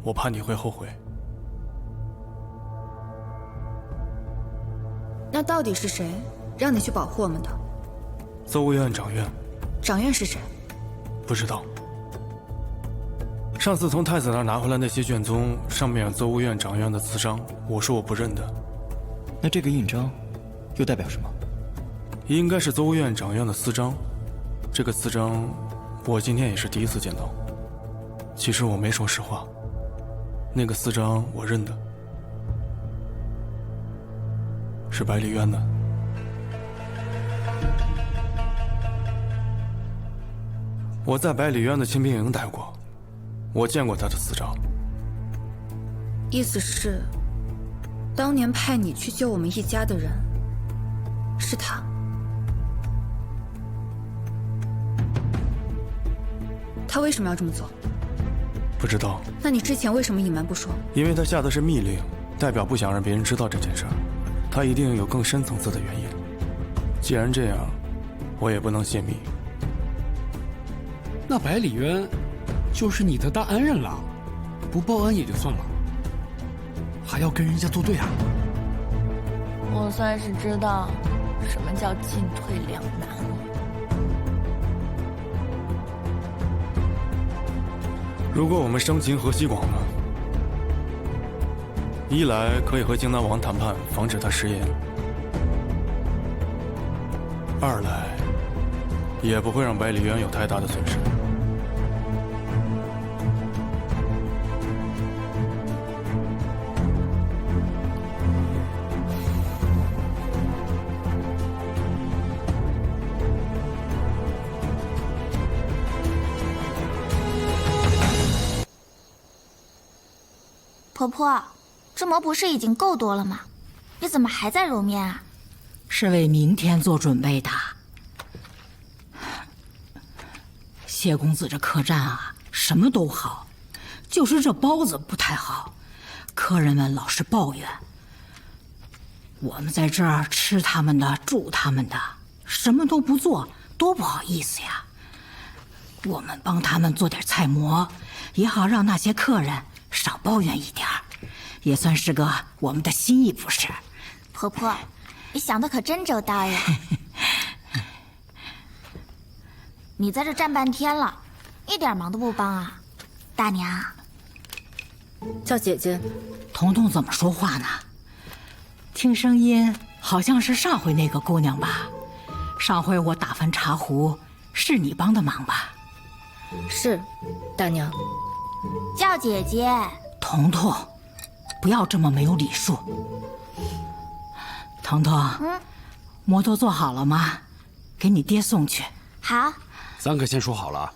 我怕你会后悔。那到底是谁让你去保护我们的？邹院长院。长院是谁？不知道。上次从太子那儿拿回来那些卷宗，上面有邹院长院的刺章，我说我不认得。那这个印章又代表什么？应该是邹院长院的私章。这个私章，我今天也是第一次见到。其实我没说实话，那个私章我认得，是百里渊的。我在百里渊的亲兵营待过，我见过他的私章。意思是，当年派你去救我们一家的人是他。他为什么要这么做？不知道。那你之前为什么隐瞒不说？因为他下的是密令，代表不想让别人知道这件事儿，他一定有更深层次的原因。既然这样，我也不能泄密。那百里渊就是你的大恩人了，不报恩也就算了，还要跟人家作对啊！我算是知道什么叫进退两难了。如果我们生擒河西广呢？一来可以和荆南王谈判，防止他食言；二来也不会让百里渊有太大的损失。婆婆，这馍不是已经够多了吗？你怎么还在揉面啊？是为明天做准备的。谢公子这客栈啊，什么都好，就是这包子不太好，客人们老是抱怨。我们在这儿吃他们的，住他们的，什么都不做，多不好意思呀。我们帮他们做点菜馍，也好让那些客人少抱怨一点儿，也算是个我们的心意，不是？婆婆，你想的可真周到呀！你在这站半天了，一点忙都不帮啊，大娘。叫姐姐。彤彤怎么说话呢？听声音好像是上回那个姑娘吧？上回我打翻茶壶，是你帮的忙吧？是，大娘。叫姐姐。彤彤，不要这么没有礼数。彤彤，摩托做好了吗？给你爹送去。好。咱可先说好了啊，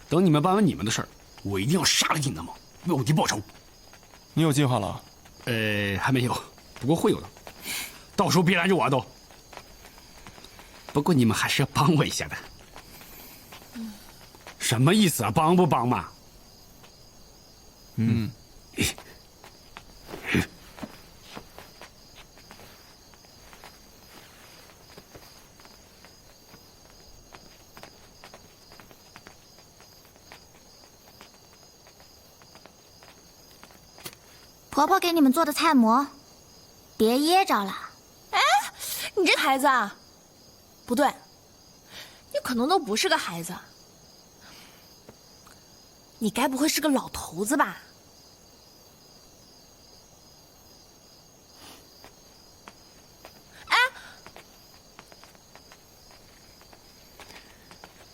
等你们办完你们的事儿，我一定要杀了荆南王，为我弟报仇。你有计划了？还没有，不过会有的。到时候别拦着我啊都。不过你们还是要帮我一下的。什么意思啊？帮不帮嘛？婆婆给你们做的菜馍，别噎着了。哎，你这孩子啊，不对，你可能都不是个孩子，你该不会是个老头子吧？哎，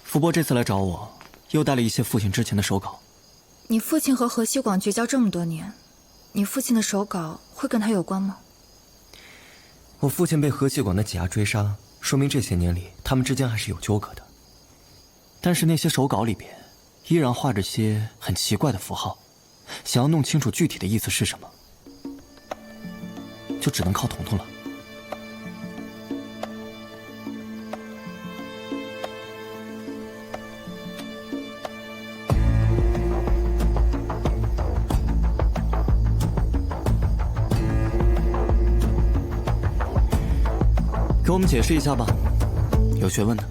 福伯这次来找我，又带了一些父亲之前的手稿。你父亲和何西广绝交这么多年，你父亲的手稿会跟他有关吗？我父亲被何西广的挤压追杀，说明这些年里他们之间还是有纠葛的。但是那些手稿里边依然画着些很奇怪的符号，想要弄清楚具体的意思是什么，就只能靠彤彤了。给我们解释一下吧，有学问的。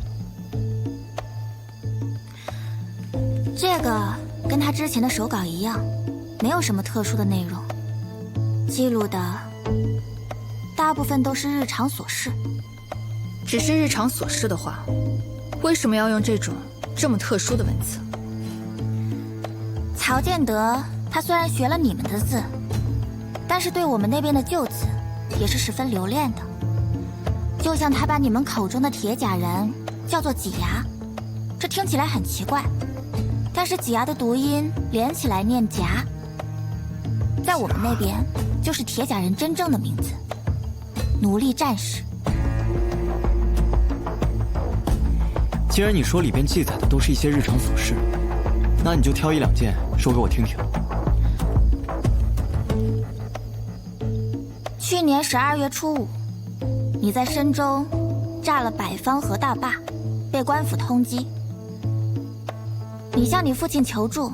这个跟他之前的手稿一样，没有什么特殊的内容，记录的大部分都是日常琐事。只是日常琐事的话，为什么要用这种这么特殊的文字？曹建德他虽然学了你们的字，但是对我们那边的旧字也是十分留恋的。就像他把你们口中的铁甲人叫做挤牙，这听起来很奇怪，但是挤牙的读音连起来念夹，在我们那边就是铁甲人真正的名字——奴隶战士。既然你说里边记载的都是一些日常琐事，那你就挑一两件说给我听听。去年12月初5，你在深州炸了百方河大坝，被官府通缉。你向你父亲求助，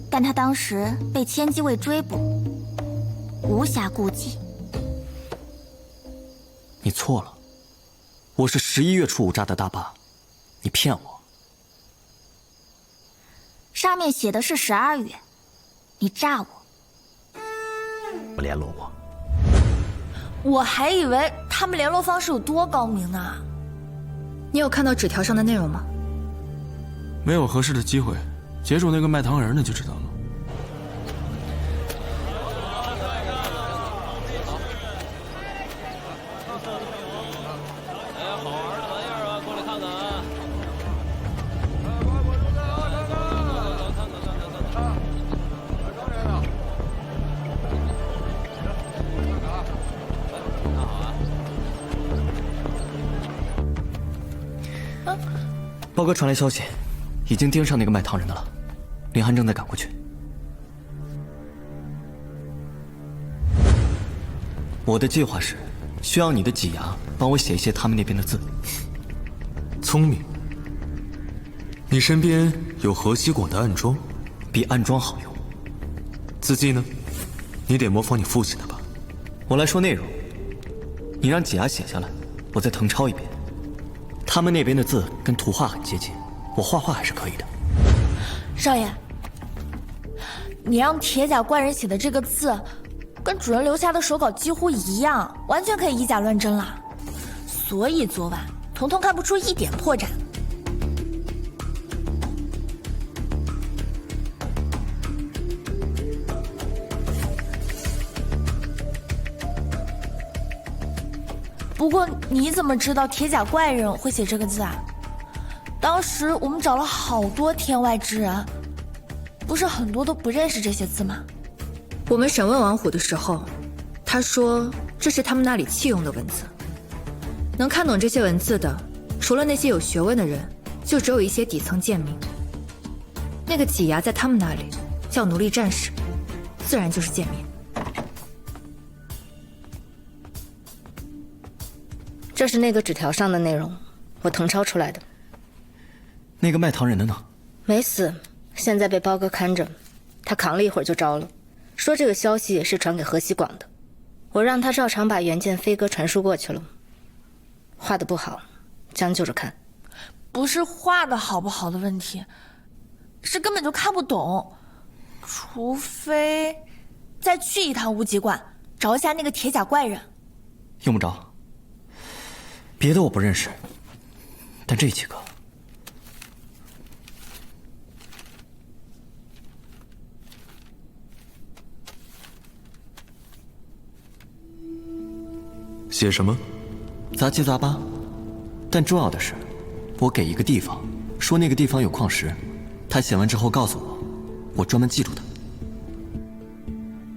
但他当时被千机卫追捕，无暇顾及。你错了，我是11月初5炸的大坝，你骗我。上面写的是12月，你诈我。不联络我。我还以为他们联络方式有多高明呢。你有看到纸条上的内容吗？没有合适的机会，截住那个卖糖人的就知道了。好玩的玩意儿啊，过来看看啊！报哥传来消息，已经盯上那个卖糖人的了，林寒正在赶过去。我的计划是，需要你的几牙帮我写一些他们那边的字。聪明。你身边有河西广的暗桩，比暗桩好用。字迹呢？你得模仿你父亲的吧？我来说内容，你让几牙写下来，我再誊抄一遍。他们那边的字跟图画很接近，我画画还是可以的。少爷，你让铁甲怪人写的这个字，跟主人留下的手稿几乎一样，完全可以以假乱真了。所以昨晚彤彤看不出一点破绽。不过你怎么知道铁甲怪人会写这个字啊？当时我们找了好多天外之人，不是很多都不认识这些字吗？我们审问王虎的时候，他说这是他们那里弃用的文字，能看懂这些文字的，除了那些有学问的人，就只有一些底层贱民。那个几牙在他们那里叫奴隶战士，自然就是贱民。这是那个纸条上的内容，我誊抄出来的。那个卖糖人的呢？没死，现在被包哥看着，他扛了一会儿就着了，说这个消息也是传给河西广的，我让他照常把原件飞鸽传输过去了。画的不好，将就着看。不是画的好不好的问题，是根本就看不懂，除非再去一趟无极观，找一下那个铁甲怪人。用不着。别的我不认识，但这几个写什么？杂七杂八，但重要的是，我给一个地方，说那个地方有矿石，他写完之后告诉我，我专门记住它。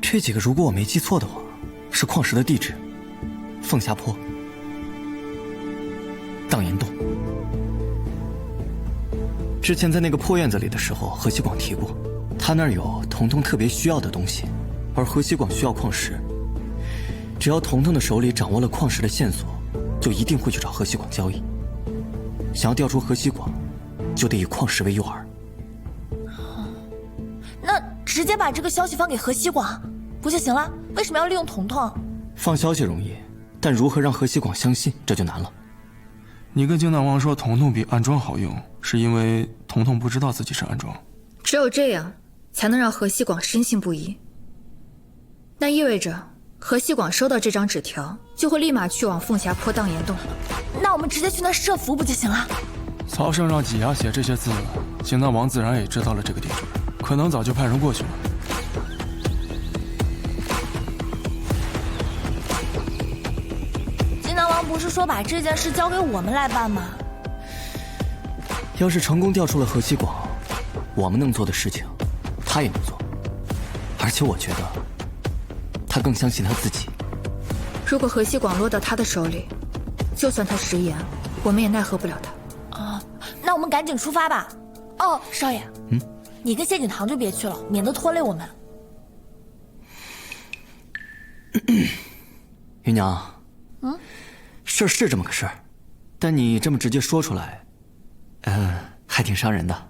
这几个如果我没记错的话，是矿石的地址：凤霞坡、荡岩洞。之前在那个破院子里的时候，河西广提过，他那儿有彤彤特别需要的东西，而河西广需要矿石。只要彤彤的手里掌握了矿石的线索，就一定会去找河西广交易。想要调出河西广，就得以矿石为诱饵。那直接把这个消息放给河西广，不就行了？为什么要利用彤彤？放消息容易，但如何让河西广相信，这就难了。你跟金南王说彤彤比暗桩好用，是因为彤彤不知道自己是暗桩。只有这样，才能让河西广深信不疑。那意味着河西广收到这张纸条，就会立马去往凤霞坡荡岩洞。那我们直接去那设伏不就行了？曹胜让几牙写这些字，金南王自然也知道了这个地址，可能早就派人过去了。金南王不是说把这件事交给我们来办吗？要是成功调出了河西广，我们能做的事情，他也能做。而且我觉得，他更相信他自己。如果河西广落到他的手里，就算他食言，我们也奈何不了他。那我们赶紧出发吧。哦，少爷，你跟谢景堂就别去了，免得拖累我们。芸娘，事儿是这么个事儿，但你这么直接说出来，还挺伤人的。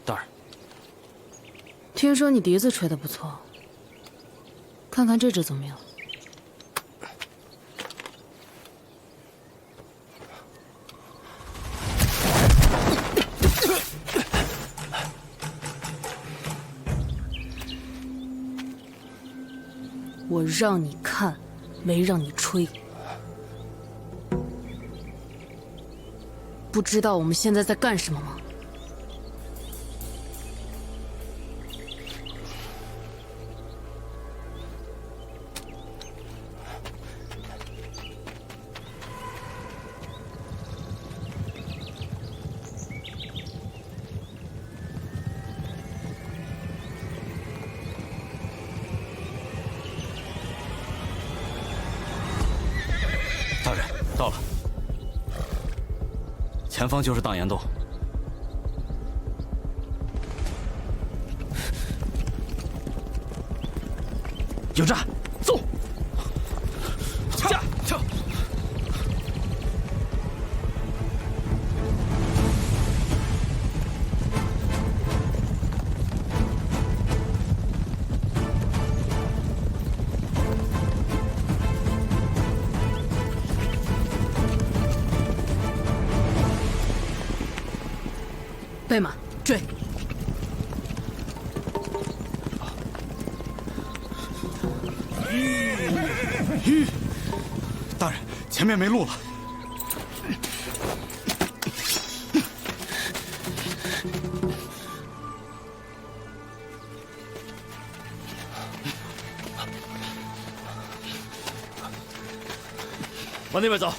大人，听说你笛子吹得不错，看看这支怎么样？我让你看，没让你吹。不知道我们现在在干什么吗？大人，到了。前方就是大岩洞。有诈，走！驾！跳！备马，追！大人，前面没路了。往那边走。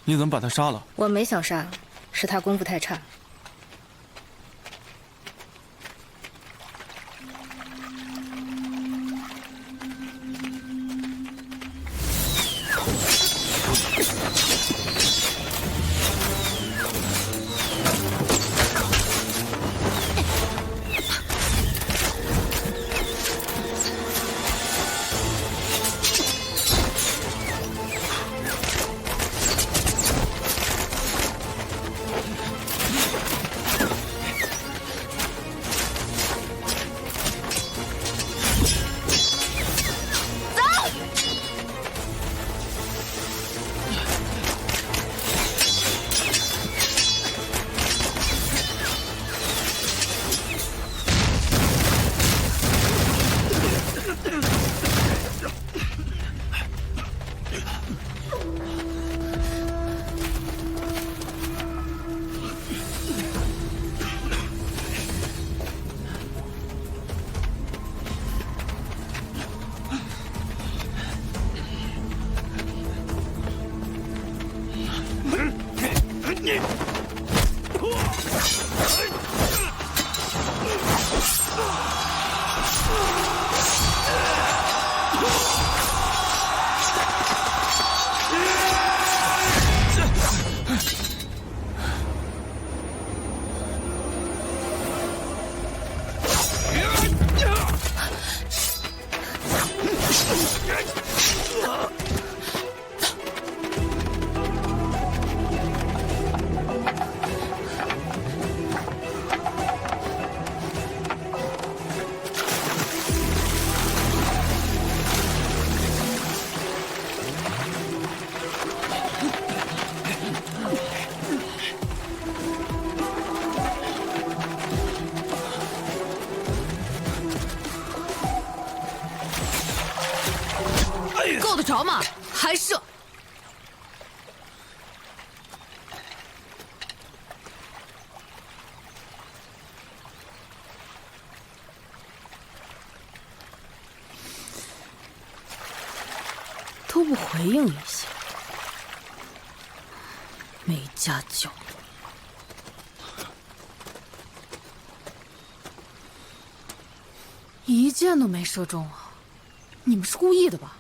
你怎么把他杀了？我没想杀，是他功夫太差。够得着吗？还射！都不回应一下，没家教。一箭都没射中啊！你们是故意的吧？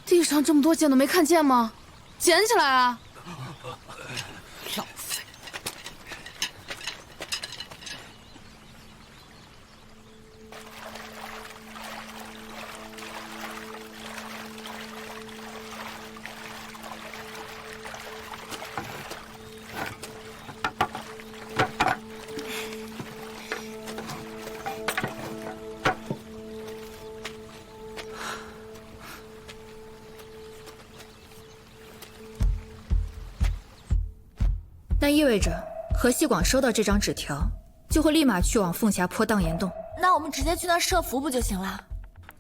地上这么多箭都没看见吗？捡起来啊！浪费。那意味着何西广收到这张纸条，就会立马去往凤霞坡荡岩洞。那我们直接去那设伏不就行了？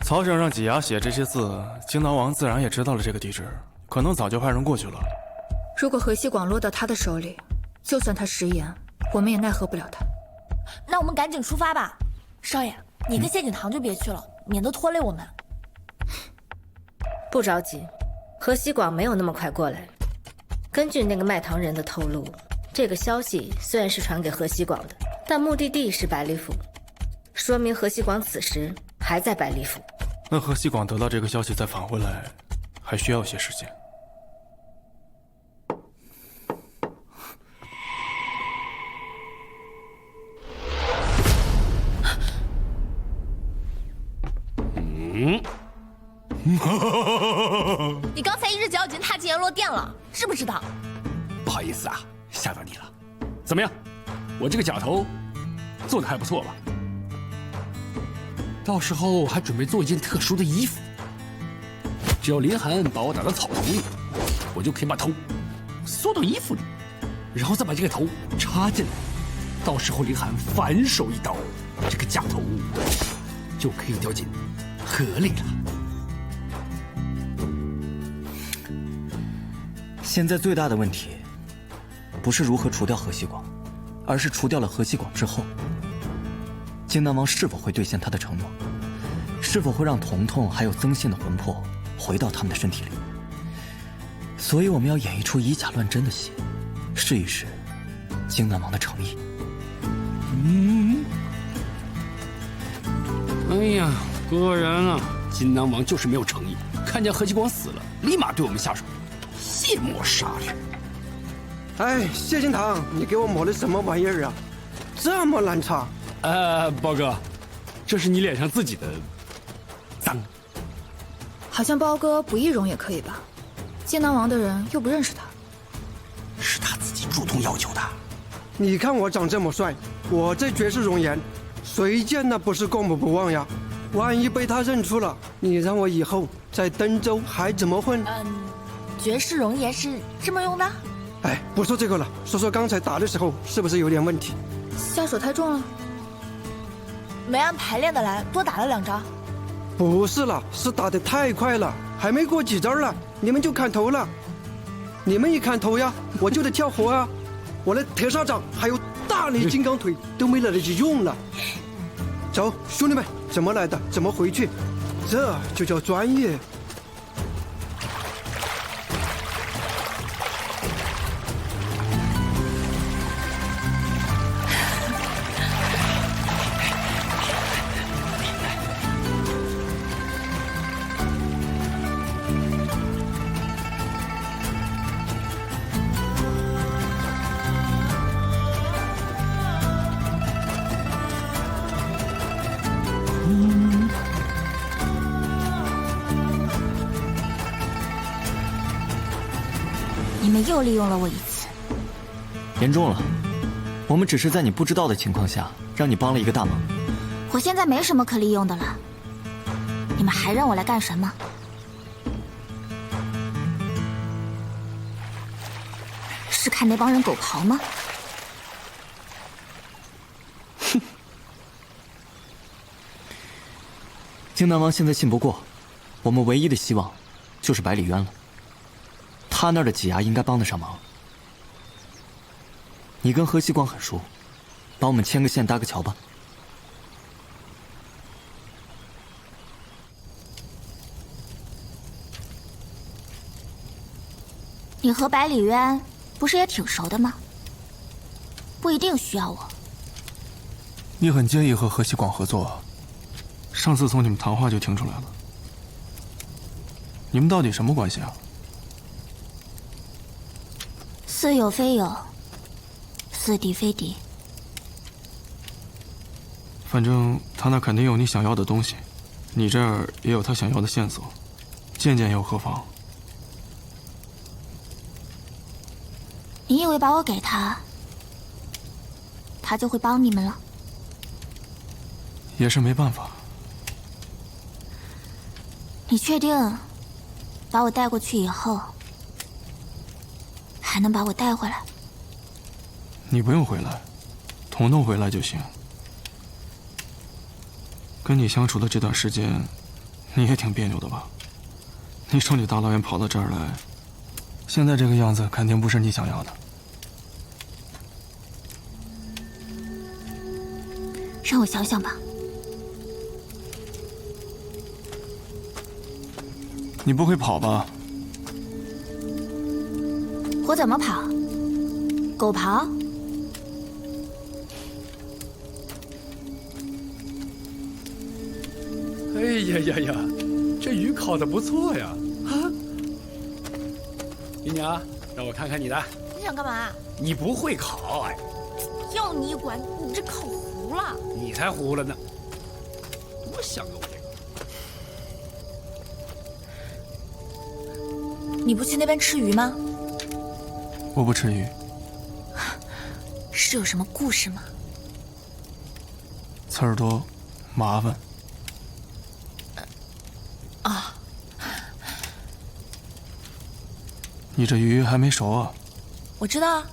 曹省让几牙写这些字，精囊王自然也知道了这个地址，可能早就派人过去了。如果何西广落到他的手里，就算他食言，我们也奈何不了他。那我们赶紧出发吧。少爷，你跟谢景堂就别去了，免得拖累我们。不着急，何西广没有那么快过来。根据那个卖糖人的透露，这个消息虽然是传给何西广的，但目的地是百里府，说明何西广此时还在百里府。那何西广得到这个消息再返回来，还需要些时间。你刚才一只脚已经踏进阎罗殿了，知不知道？不好意思啊，吓到你了。怎么样，我这个假头做的还不错吧？到时候还准备做一件特殊的衣服，只要林寒把我打到草丛里，我就可以把头缩到衣服里，然后再把这个头插进来。到时候林寒反手一刀，这个假头就可以掉进河里了。现在最大的问题，不是如何除掉何西广，而是除掉了何西广之后，精囊王是否会兑现他的承诺，是否会让彤彤还有曾信的魂魄回到他们的身体里。所以我们要演一出以假乱真的戏，试一试精囊王的诚意。哎呀，果然啊，金囊王就是没有诚意，看见何西广死了，立马对我们下手，卸磨杀驴。哎，谢金堂，你给我抹的什么玩意儿啊？这么难擦？包哥，这是你脸上自己的脏。好像包哥不易容也可以吧？金囊王的人又不认识他，是他自己主动要求的。你看我长这么帅，我这绝世容颜，谁见那不是过目不忘呀？万一被他认出了，你让我以后在登州还怎么混？绝世容颜是这么用的？哎，不说这个了，说说刚才打的时候是不是有点问题？下手太重了，没按排练的来，多打了2招。不是了，是打得太快了，还没过几招了，你们就砍头了。你们一砍头呀，我就得跳河啊！我的铁砂掌还有大力金刚腿都没来得及用了。走，兄弟们，怎么来的，怎么回去，这就叫专业。你们又利用了我一次。严重了，我们只是在你不知道的情况下，让你帮了一个大忙。我现在没什么可利用的了，你们还让我来干什么？是看那帮人狗刨吗？哼！荆南王现在信不过，我们唯一的希望就是百里渊了。他那儿的挤压应该帮得上忙。你跟河西广很熟，帮我们牵个线搭个桥吧。你和百里渊不是也挺熟的吗？不一定需要我。你很介意和河西广合作啊？上次从你们谈话就听出来了。你们到底什么关系啊？似有非有，似敌非敌。反正他那肯定有你想要的东西，你这儿也有他想要的线索，见见又何妨？你以为把我给他，他就会帮你们了？也是没办法。你确定把我带过去以后，还能把我带回来？你不用回来，彤彤回来就行。跟你相处的这段时间，你也挺别扭的吧？你说你大老远跑到这儿来，现在这个样子肯定不是你想要的。让我想想吧。你不会跑吧？我怎么跑？狗刨？哎呀呀呀，这鱼烤的不错呀！啊，姨娘，让我看看你的。你想干嘛？你不会烤哎？要你管，你这烤糊了。你才糊了呢！多香啊，我这个。你不去那边吃鱼吗？我不吃鱼。是有什么故事吗？刺儿多，麻烦。啊，你这鱼还没熟啊？我知道啊，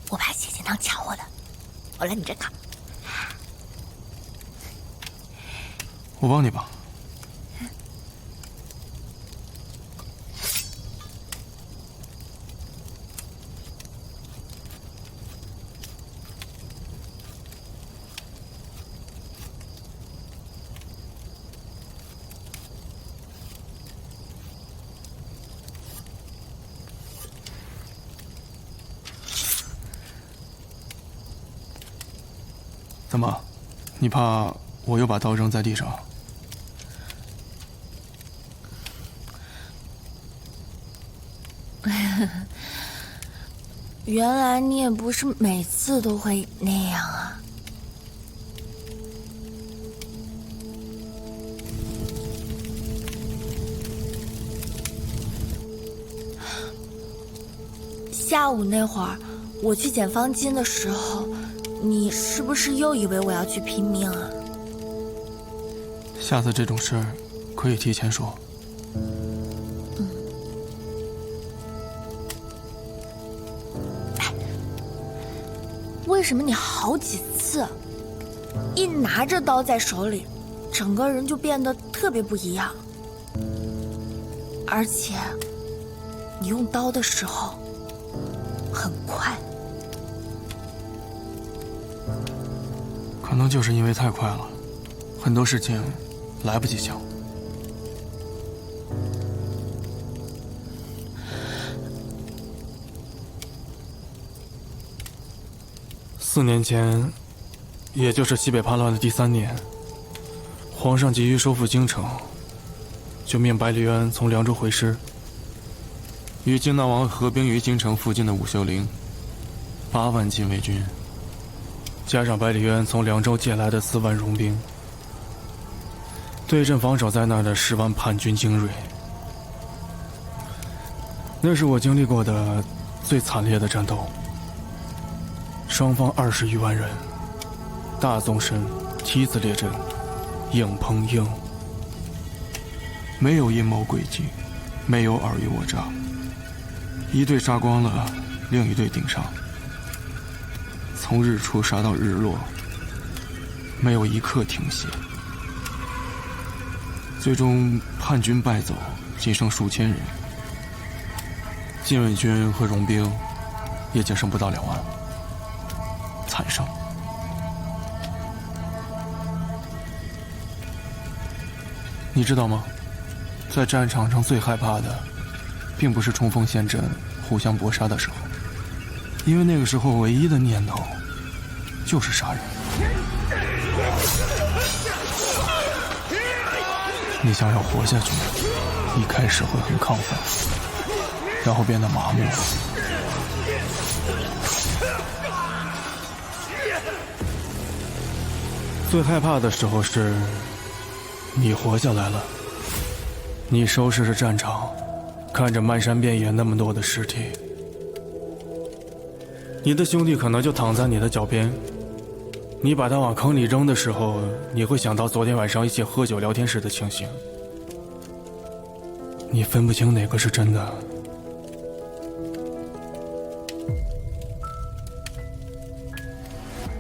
我爸写信堂抢我的，我来你这烤。我帮你吧。怎么？你怕我又把刀扔在地上？原来你也不是每次都会那样啊！下午那会儿，我去捡方巾的时候，你是不是又以为我要去拼命啊？下次这种事儿可以提前说。为什么你好几次一拿着刀在手里，整个人就变得特别不一样？而且你用刀的时候很快。可能就是因为太快了，很多事情来不及想。4年前，也就是西北叛乱的第3年，皇上急于收复京城，就命百里渊从凉州回师，与荆南王合兵于京城附近的武秀陵，8万禁卫军，加上百里渊从凉州借来的4万戎兵，对阵防守在那儿的10万叛军精锐。那是我经历过的最惨烈的战斗。双方20余万人，大纵深，梯子列阵，硬碰硬，没有阴谋诡计，没有尔虞我诈，一队杀光了，另一队顶上，从日出杀到日落，没有一刻停歇。最终叛军败走，仅剩数千人，禁卫军和戎兵也仅剩不到2万，惨胜。你知道吗？在战场上最害怕的，并不是冲锋陷阵、互相搏杀的时候，因为那个时候唯一的念头就是杀人。你想要活下去，一开始会很亢奋，然后变得麻木。最害怕的时候是，你活下来了，你收拾着战场，看着漫山遍野那么多的尸体，你的兄弟可能就躺在你的脚边，你把他往坑里扔的时候，你会想到昨天晚上一起喝酒聊天时的情形，你分不清哪个是真的。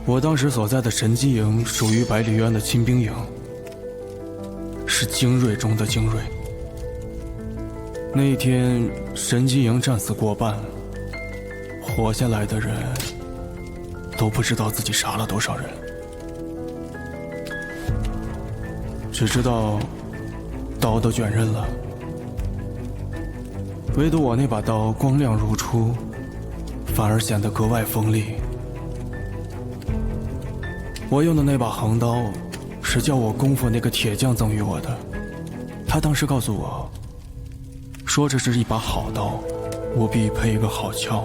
我当时所在的神机营属于百里渊的亲兵营，是精锐中的精锐。那一天，神机营战死过半，活下来的人都不知道自己杀了多少人，只知道刀都卷刃了，唯独我那把刀光亮如初，反而显得格外锋利。我用的那把横刀，是教我功夫那个铁匠赠予我的。他当时告诉我，说这是一把好刀，务必配一个好鞘。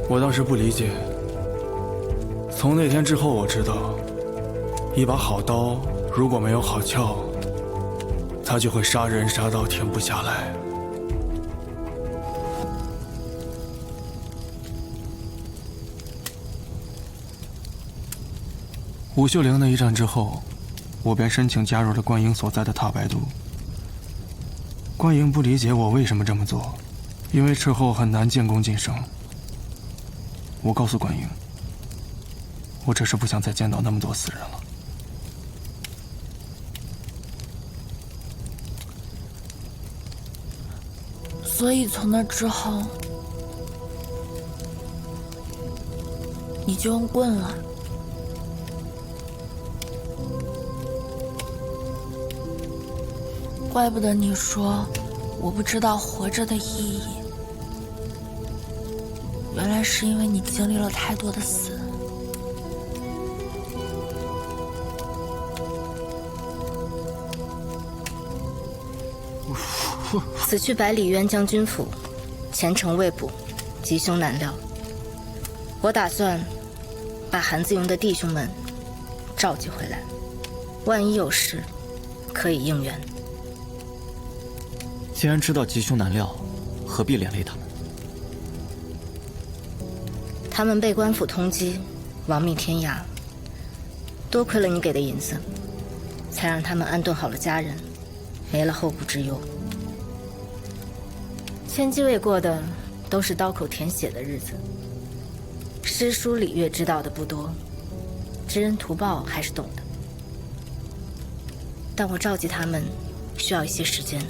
我当时不理解，从那天之后我知道，一把好刀如果没有好鞘，它就会杀人杀到停不下来。武秀陵那一战之后，我便申请加入了观音所在的踏白都。观音不理解我为什么这么做，因为之后很难建功晋升。我告诉观音，我只是不想再见到那么多死人了。所以从那之后，你就用棍了。怪不得你说我不知道活着的意义，原来是因为你经历了太多的死。此去百里渊将军府，前程未卜，吉凶难料。我打算把韩自营的弟兄们召集回来，万一有事，可以应援。既然知道吉凶难料，何必连累他们？他们被官府通缉，亡命天涯。多亏了你给的银子，才让他们安顿好了家人，没了后顾之忧。千机卫过的都是刀口舔血的日子，诗书礼乐知道的不多，知恩图报还是懂的。但我召集他们需要一些时间。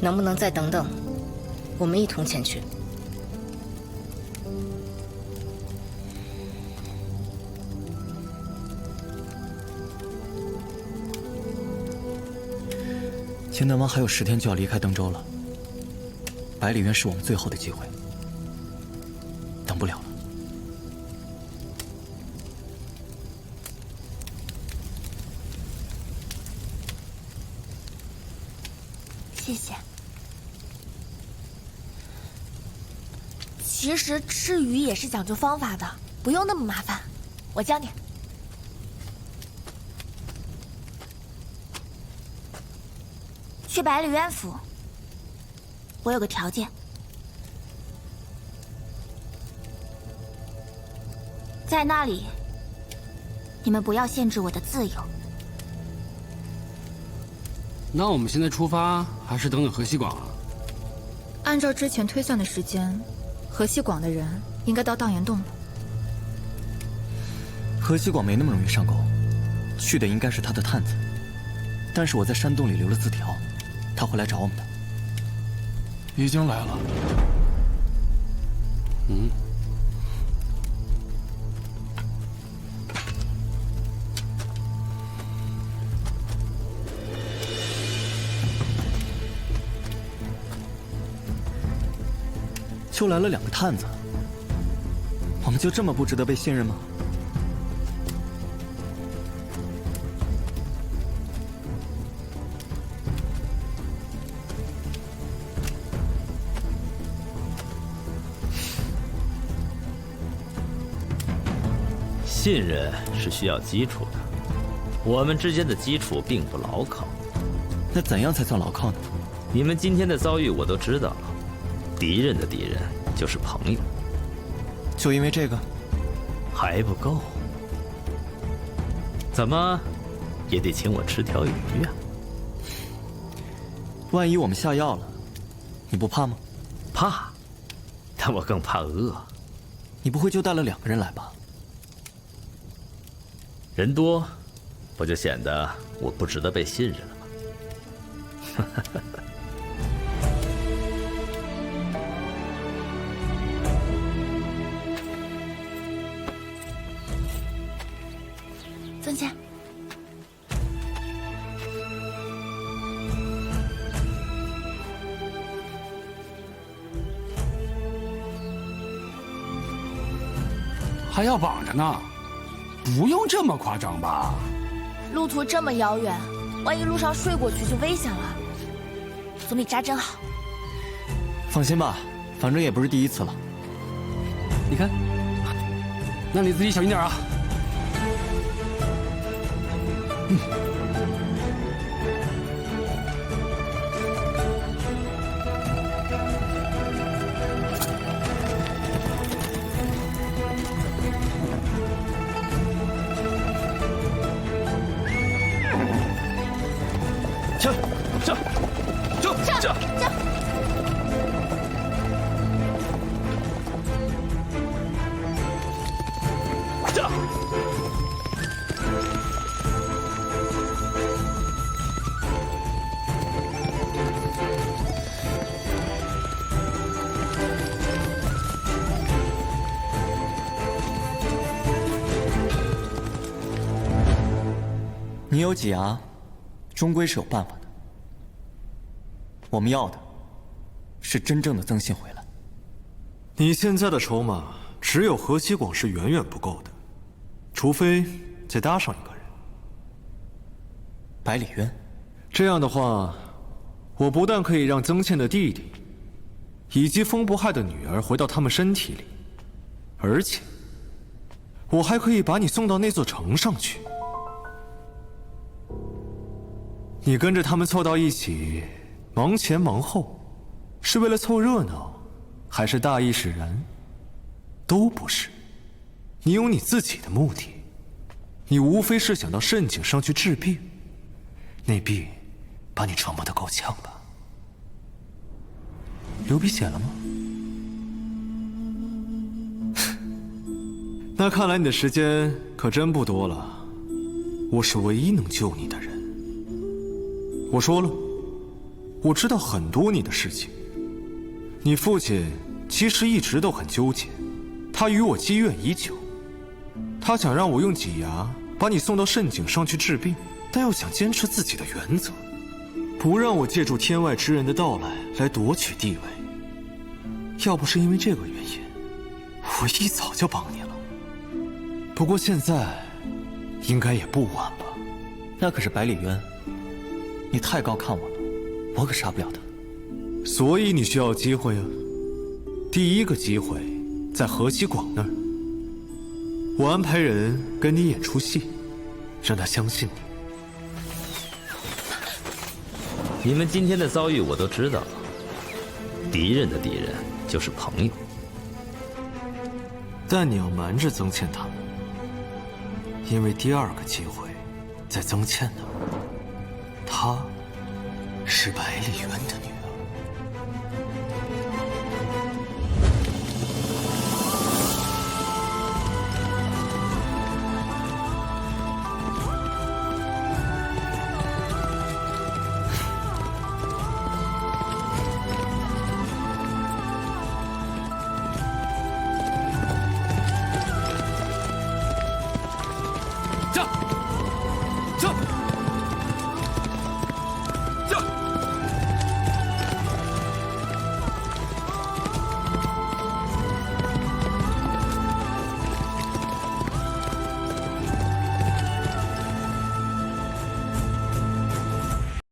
能不能再等等？我们一同前去。秦南王还有10天就要离开登州了，百里渊是我们最后的机会，等不了了。谢谢。其实吃鱼也是讲究方法的，不用那么麻烦，我教你。去百里渊府我有个条件，在那里，你们不要限制我的自由。那我们现在出发，还是等等河西广啊？按照之前推算的时间，河西广的人应该到荡岩洞了。河西广没那么容易上钩，去的应该是他的探子。但是我在山洞里留了字条，他会来找我们的。已经来了。嗯。就来了2个探子，我们就这么不值得被信任吗？信任是需要基础的，我们之间的基础并不牢靠。那怎样才算牢靠呢？你们今天的遭遇我都知道了，敌人的敌人就是朋友。就因为这个？还不够？怎么，也得请我吃条鱼呀？万一我们下药了，你不怕吗？怕，但我更怕饿。你不会就带了2个人来吧？人多，不就显得我不值得被信任了吗？曾倩，还要绑着呢，不用这么夸张吧？路途这么遥远，万一路上睡过去就危险了。总比扎针好。放心吧，反正也不是第一次了。你看，那你自己小心点啊。你有几牙，终归是有办法的。我们要的是真正的曾信回来。你现在的筹码只有河西广是远远不够的，除非再搭上一个人。百里渊，这样的话，我不但可以让曾倩的弟弟以及风不害的女儿回到他们身体里，而且我还可以把你送到那座城上去。你跟着他们凑到一起，忙前忙后，是为了凑热闹，还是大义使然？都不是。你有你自己的目的，你无非是想到蜃景上去治病，那病把你折磨得够呛吧？流鼻血了吗？那看来你的时间可真不多了。我是唯一能救你的人。我说了，我知道很多你的事情。你父亲其实一直都很纠结，他与我积怨已久。他想让我用几牙把你送到蜃景上去治病，但又想坚持自己的原则，不让我借助天外之人的到来夺取地位。要不是因为这个原因，我一早就帮你了。不过现在应该也不晚吧？那可是百里渊，你太高看我了，我可杀不了他。所以你需要机会啊。第一个机会在河西广那儿，我安排人跟你演出戏，让他相信你。你们今天的遭遇我都知道了，敌人的敌人就是朋友。但你要瞒着曾倩他们，因为第二个机会在曾倩那儿。她是百里渊的女儿。